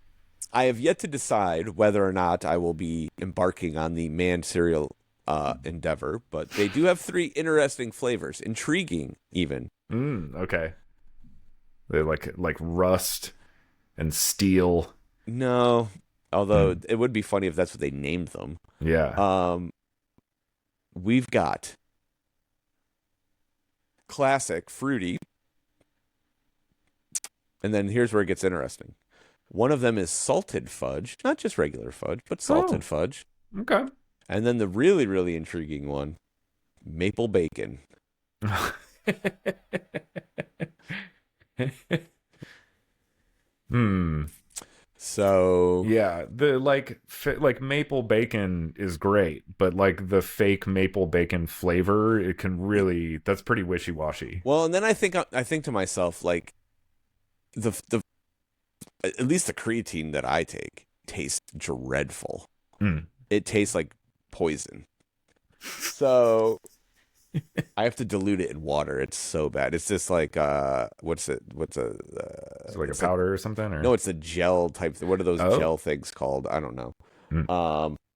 I have yet to decide whether or not I will be embarking on the man cereal endeavor, but they do have 3 interesting flavors, intriguing even. Okay. They're like rust and steel. No, although it would be funny if that's what they named them. Yeah. We've got classic fruity, and then here's where it gets interesting. One of them is salted fudge, not just regular fudge, but salted fudge. Okay. And then the really, really intriguing one, maple bacon. So yeah, the like maple bacon is great, but like the fake maple bacon flavor, it can really, that's pretty wishy-washy. Well, and then I think to myself, like the at least the creatine that I take tastes dreadful. It tastes like poison. So I have to dilute it in water. It's so bad. It's just like what's it? It's like a powder or something? Or? No, it's a gel type. What are those gel things called? I don't know.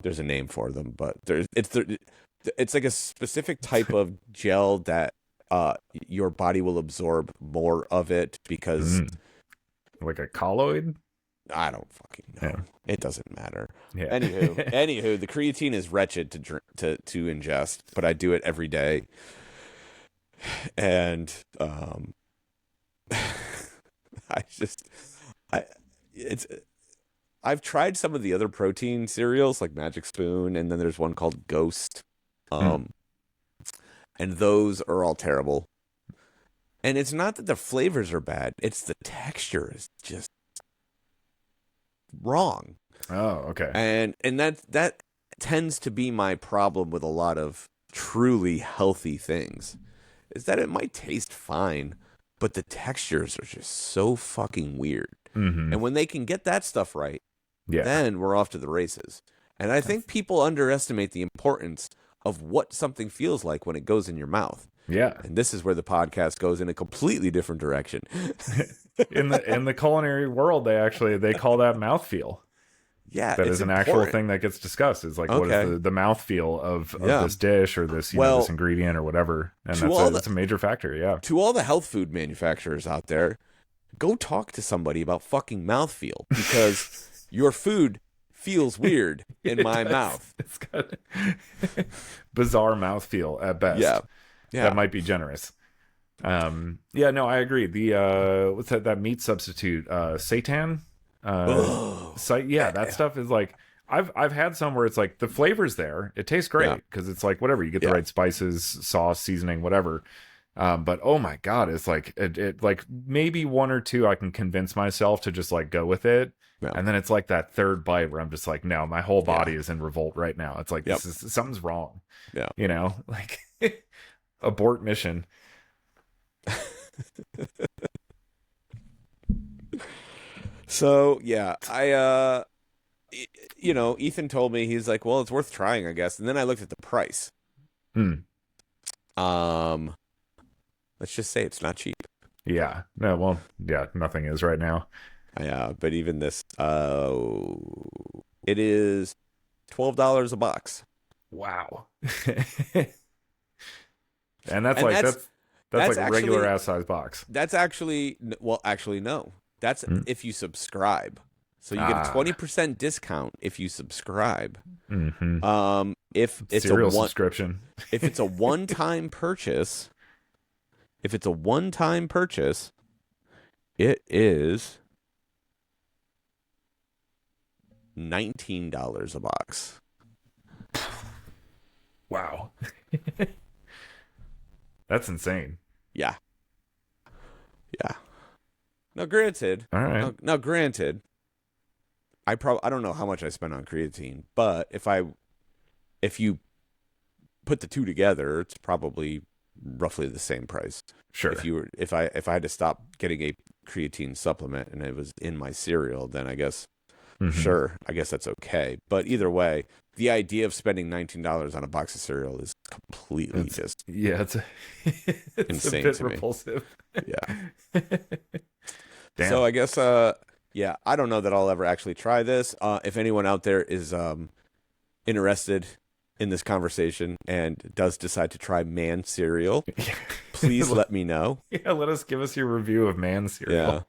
There's a name for them, but it's like a specific type of gel that your body will absorb more of it because like a colloid. I don't fucking know. Yeah. It doesn't matter. Yeah. Anywho, the creatine is wretched to ingest, but I do it every day. And I've tried some of the other protein cereals like Magic Spoon, and then there's one called Ghost. And those are all terrible. And it's not that the flavors are bad, it's the texture is just wrong. Oh, okay. And that tends to be my problem with a lot of truly healthy things, is that it might taste fine, but the textures are just so fucking weird. And when they can get that stuff right, then we're off to the races. And I think people underestimate the importance of what something feels like when it goes in your mouth. Yeah. And this is where the podcast goes in a completely different direction. in the culinary world, they call that mouthfeel. Yeah, That it's is an actual important. thing that gets discussed. Is like, what Okay. is the mouthfeel of Yeah. this dish or this, Well, this ingredient or whatever. And to all that's a major factor. Yeah. to all the health food manufacturers out there, go talk to somebody about fucking mouthfeel, because your food feels weird in my mouth. It's got bizarre mouthfeel at best. Yeah. Yeah. That might be generous. Yeah, no, I agree. The what's that meat substitute? Seitan? That stuff is like, I've had some where it's like the flavor's there. It tastes great because it's like whatever, you get the right spices, sauce, seasoning, whatever. But oh my god, it's like it like maybe one or two I can convince myself to just like go with it. Yeah. And then it's like that third bite where I'm just like, no, my whole body is in revolt right now. It's like this is something's wrong. Yeah. You know, like abort mission. So yeah, Ethan told me, he's like, well, it's worth trying, I guess. And then I looked at the price. Let's just say it's not cheap. Yeah. No, well, yeah, nothing is right now. Yeah, but even this, it is $12 a box. Wow. And that's like a regular ass size box. That's actually no. That's if you subscribe. So you get a 20% discount if you subscribe. Mm-hmm. If it's Serial subscription. If it's a one-time purchase, it is $19 a box. Wow. That's insane. Yeah. Yeah. Now, granted. All right. Now, granted, I don't know how much I spent on creatine, but if you put the two together, it's probably roughly the same price. Sure. If I had to stop getting a creatine supplement and it was in my cereal, then I guess sure, I guess that's okay. But either way, the idea of spending $19 on a box of cereal is completely it's insane, a bit to repulsive. Me. Yeah. Damn. So I guess I don't know that I'll ever actually try this. If anyone out there is interested in this conversation and does decide to try man cereal, please let me know. Yeah, give us your review of man cereal. Yeah.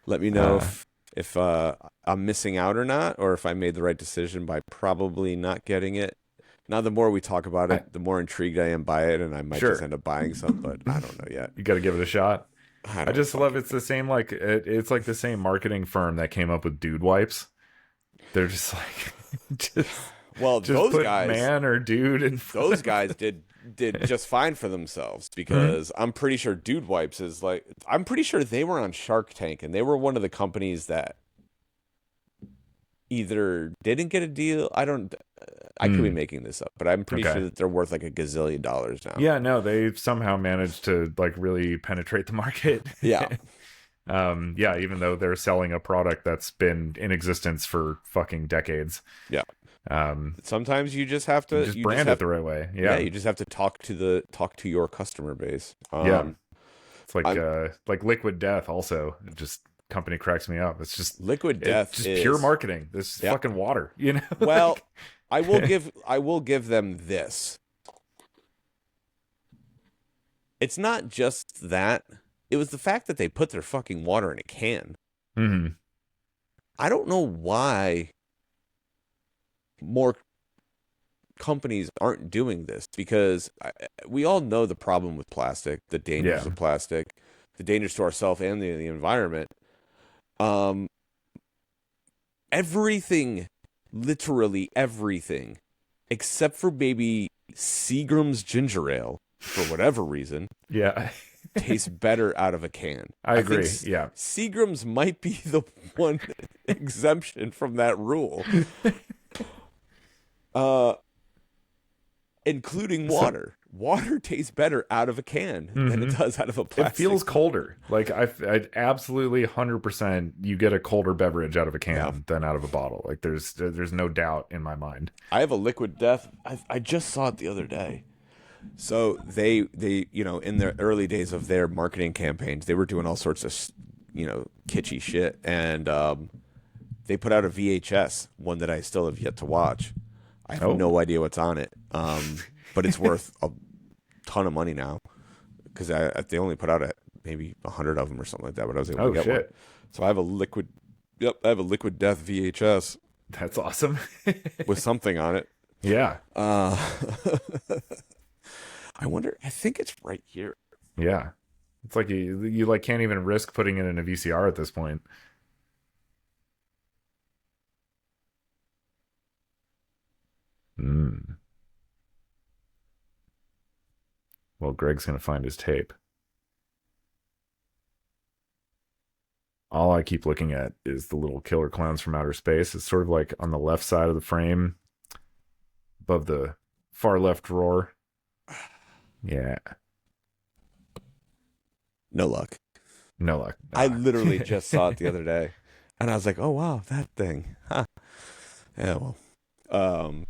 Let me know if I'm missing out or not, or if I made the right decision by probably not getting it. Now, the more we talk about it, the more intrigued I am by it, and I might just end up buying some, but I don't know yet. You got to give it a shot. I just love it's the same, like it's like the same marketing firm that came up with dude wipes. They're just like those put guys, man or dude, and those guys did just fine for themselves, because I'm pretty sure Dude Wipes is like, I'm pretty sure they were on Shark Tank, and they were one of the companies that either didn't get a deal. I could be making this up, but I'm pretty sure that they're worth like $1 gazillion now. Yeah, no, they somehow managed to like really penetrate the market. Yeah. Even though they're selling a product that's been in existence for fucking decades. Yeah. Sometimes you just have to brand it the right way. Yeah. You just have to talk to your customer base. It's like Liquid Death also. It just company cracks me up. It's just Liquid Death, just pure marketing. This is fucking water, you know? Well, I will give them this. It's not just that. It was the fact that they put their fucking water in a can. Mm-hmm. I don't know why more companies aren't doing this, because we all know the problem with plastic, the dangers of plastic, the dangers to ourselves and the environment. Everything, literally everything, except for maybe Seagram's ginger ale, for whatever reason, tastes better out of a can. I agree. Seagram's might be the one exemption from that rule. Including water. Water tastes better out of a can than it does out of a plastic. It feels colder. Like I absolutely 100% you get a colder beverage out of a can than out of a bottle. Like there's no doubt in my mind. I have a Liquid Death. I just saw it the other day. So they in the early days of their marketing campaigns, they were doing all sorts of kitschy shit, and they put out a VHS, one that I still have yet to watch. I have no idea what's on it, but it's worth a ton of money now because they only put out maybe 100 of them or something like that. But I was able to get one. So I have a liquid. Yep, I have a Liquid Death VHS. That's awesome. With something on it. Yeah. I wonder. I think it's right here. Yeah. It's like you like can't even risk putting it in a VCR at this point. Well, Greg's gonna find his tape. All I keep looking at is the little killer clowns from outer space. It's sort of like on the left side of the frame, above the far left drawer. Yeah. No luck. No luck. Nah. I literally just saw it the other day, and I was like, "Oh wow, that thing." Huh. Yeah. Well.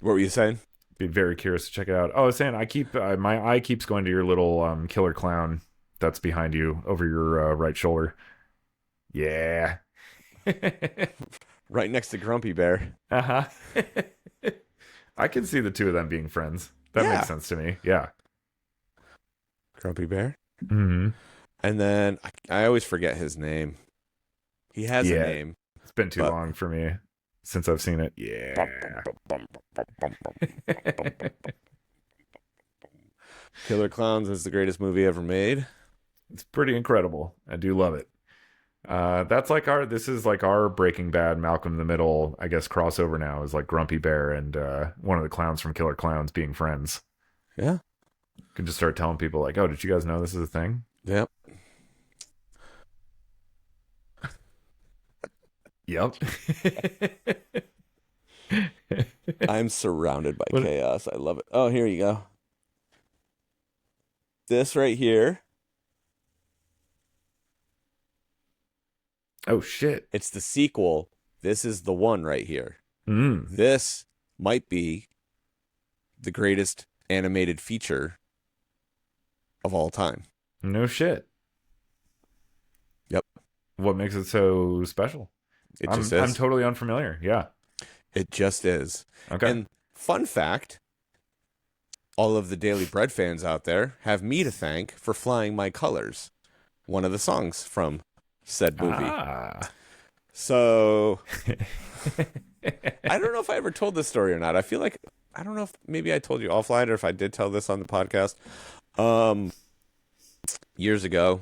What were you saying? Be very curious to check it out. Oh, I was saying I keep my eye keeps going to your little killer clown that's behind you over your right shoulder. Yeah. Right next to Grumpy Bear. Uh-huh. I can see the two of them being friends. That makes sense to me. Yeah. Grumpy Bear. Mm-hmm. And then I always forget his name. He has a name. It's been too long for me since I've seen it. Yeah. Killer Clowns is the greatest movie ever made. It's pretty incredible. I do love it. This is like our Breaking Bad, Malcolm in the Middle, I guess, crossover now is like Grumpy Bear and one of the clowns from Killer Clowns being friends. Yeah. You can just start telling people like, oh, did you guys know this is a thing? Yep. Yep. I'm surrounded by chaos. I love it. Oh, here you go. This right here. Oh, shit. It's the sequel. This is the one right here. This might be the greatest animated feature of all time. No shit. Yep. What makes it so special? It just is. I'm totally unfamiliar. Yeah. It just is. Okay. And fun fact, all of the Daily Bread fans out there have me to thank for Flying My Colors, one of the songs from said movie. So I don't know if I ever told this story or not. I feel like, I don't know if maybe I told you offline or if I did tell this on the podcast. Years ago,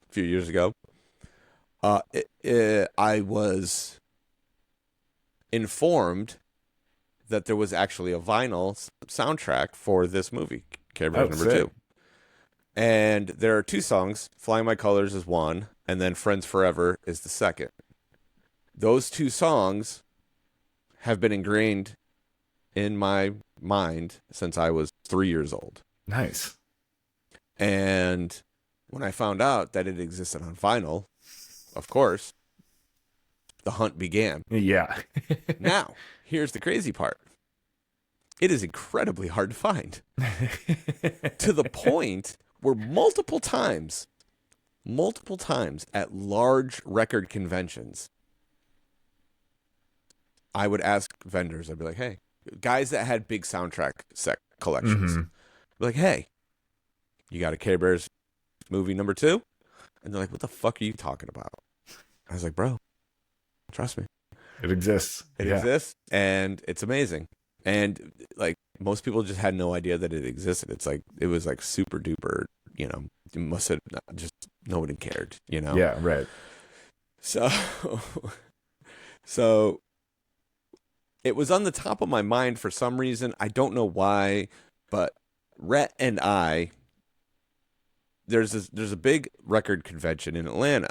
a few years ago, I was informed that there was actually a vinyl soundtrack for this movie, Care Bears number 2. And there are 2 songs. Flying My Colors is one, and then Friends Forever is the second. Those 2 songs have been ingrained in my mind since I was 3 years old. Nice. And when I found out that it existed on vinyl, of course, the hunt began. Yeah. Now, here's the crazy part. It is incredibly hard to find. To the point where multiple times at large record conventions, I would ask vendors, I'd be like, hey, guys that had big soundtrack set collections, be like, hey, you got a Care Bears movie number 2? And they're like, what the fuck are you talking about? I was like, bro, trust me. It exists. It exists, and it's amazing. And like most people just had no idea that it existed. It's like it was like super duper, you know. It must have just nobody cared, you know. Yeah, right. So it was on the top of my mind for some reason. I don't know why, but Rhett and I, there's a big record convention in Atlanta,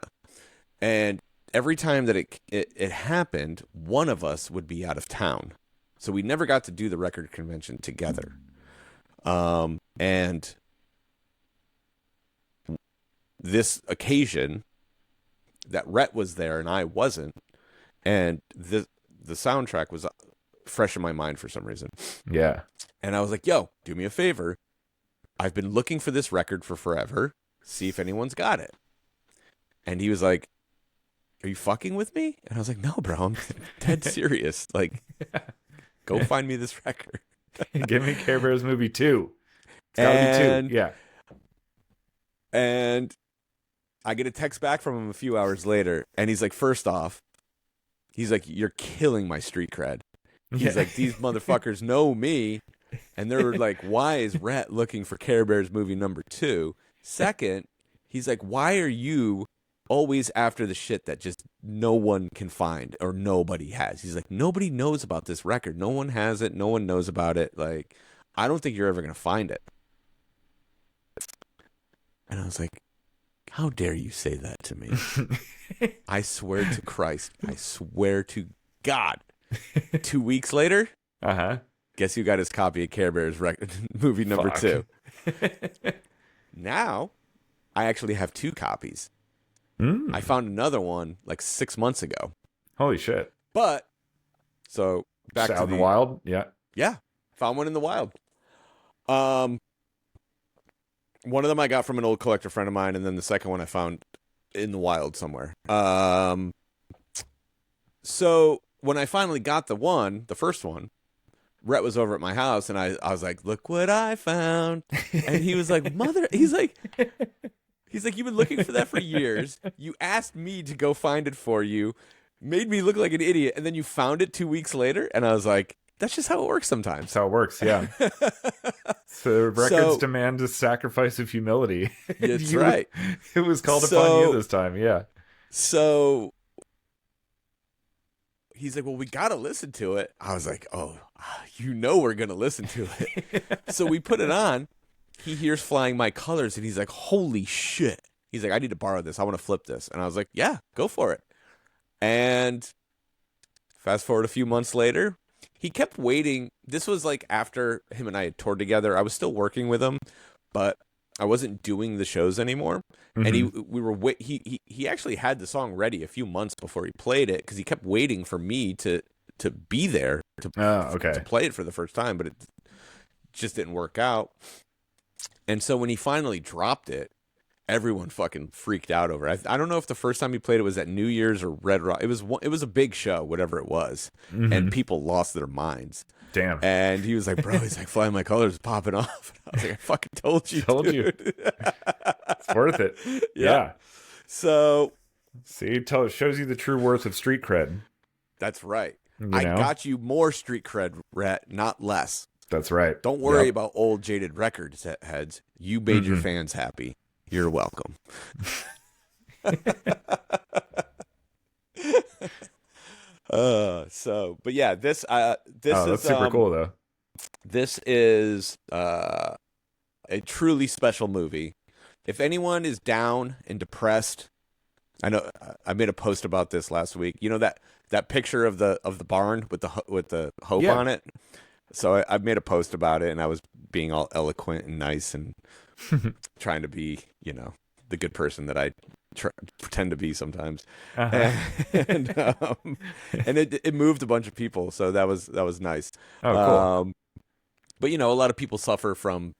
and every time that it happened, one of us would be out of town. So we never got to do the record convention together. And this occasion that Rhett was there and I wasn't, and the soundtrack was fresh in my mind for some reason. Yeah. And I was like, yo, do me a favor. I've been looking for this record for forever. See if anyone's got it. And he was like, are you fucking with me? And I was like, no, bro, I'm dead serious. Like, go find me this record. Give me Care Bears movie 2. It's gotta be 2. And Yeah. and I get a text back from him a few hours later, and he's like, first off, he's like, you're killing my street cred. He's like, these motherfuckers know me, and they're like, why is Rhett looking for Care Bears movie number 2? Second, he's like, why are you always after the shit that just no one can find or nobody has? He's like, nobody knows about this record. No one has it. No one knows about it. Like, I don't think you're ever going to find it. And I was like, how dare you say that to me? I swear to Christ. I swear to God. 2 weeks later, guess who got his copy of Care Bears movie number 2? Now, I actually have 2 copies. I found another one like 6 months ago. Holy shit. But, so, back to out in the wild? Yeah. Yeah, found one in the wild. One of them I got from an old collector friend of mine, and then the second one I found in the wild somewhere. So when I finally got the first one, Rhett was over at my house, and I was like, look what I found. And he was like, he's like, you've been looking for that for years. You asked me to go find it for you, made me look like an idiot, and then you found it 2 weeks later. And I was like, that's just how it works sometimes. That's how it works, yeah. So records demand a sacrifice of humility. That's right. It was called upon you this time, yeah. So he's like, well, we got to listen to it. I was like, oh, we're going to listen to it. So we put it on. He hears Flying My Colors, and he's like, holy shit. He's like, I need to borrow this. I want to flip this. And I was like, yeah, go for it. And fast forward a few months later, he kept waiting. This was like after him and I had toured together. I was still working with him, but I wasn't doing the shows anymore. And he actually had the song ready a few months before he played it, because he kept waiting for me to be there to play it for the first time, but it just didn't work out. And so when he finally dropped it, everyone fucking freaked out over it. I don't know if the first time he played it was at New Year's or Red Rock. It was a big show, whatever it was, and people lost their minds. Damn. And he was like, bro, he's like, Flying My Colors is popping off. And I was like, I fucking told you. It's worth it. Yeah. So. See, it shows you the true worth of street cred. That's right. I got you more street cred, Rhett, not less. That's right. Don't worry about old jaded record heads. You made your fans happy. You're welcome. But yeah, this is that's super cool though. This is a truly special movie. If anyone is down and depressed, I know I made a post about this last week. You know that picture of the barn with the hope on it. So I made a post about it, and I was being all eloquent and nice and trying to be, the good person that I pretend to be sometimes. And it moved a bunch of people, so that was nice. Oh, cool. But a lot of people suffer from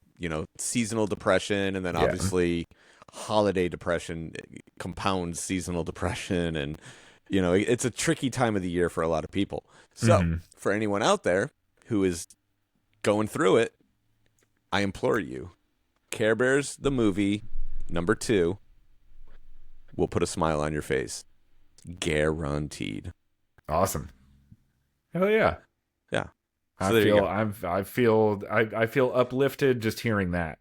seasonal depression, and then obviously holiday depression compounds seasonal depression, and it's a tricky time of the year for a lot of people. So for anyone out there who is going through it, I implore you, Care Bears the movie number 2 will put a smile on your face, guaranteed. Awesome. Hell yeah. Yeah. So I feel uplifted just hearing that.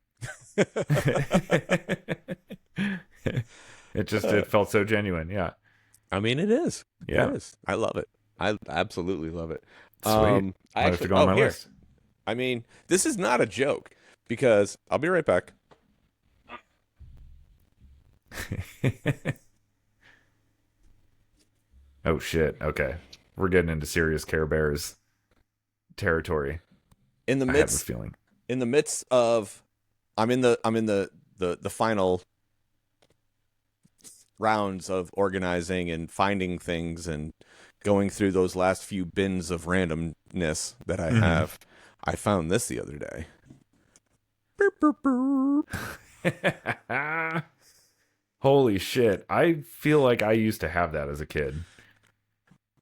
It felt so genuine. Yeah. I mean, it is. Yeah. It is. I love it. I absolutely love it. Sweet. I have to go on my list. I mean, this is not a joke, because I'll be right back. Oh shit. Okay. We're getting into serious Care Bears territory. I have a feeling. In the midst of I'm in the final rounds of organizing and finding things and going through those last few bins of randomness that I have. I found this the other day. Burp, burp, burp. Holy shit. I feel like I used to have that as a kid.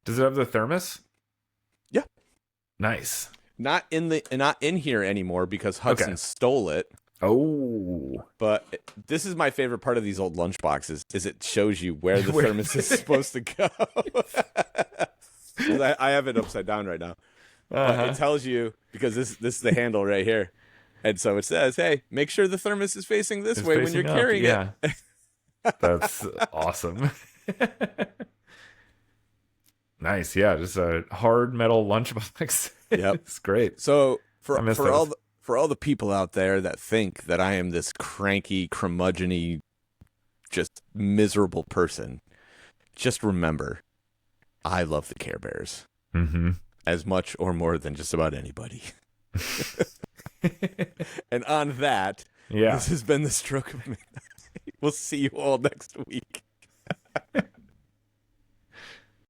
Does it have the thermos? Yeah. Nice. Not in here anymore because Hudson stole it. Oh. But this is my favorite part of these old lunchboxes is it shows you where the thermos is supposed to go. I have it upside down right now. But it tells you, because this is the handle right here. And so it says, hey, make sure the thermos is facing this way when you're carrying it. That's awesome. Nice. Yeah, just a hard metal lunchbox. Yep. It's great. So for all the people out there that think that I am this cranky, curmudgeon-y, just miserable person, just remember, I love the Care Bears. Mm-hmm. As much or more than just about anybody. And on that, this has been the Stroke of Midnite. We'll see you all next week.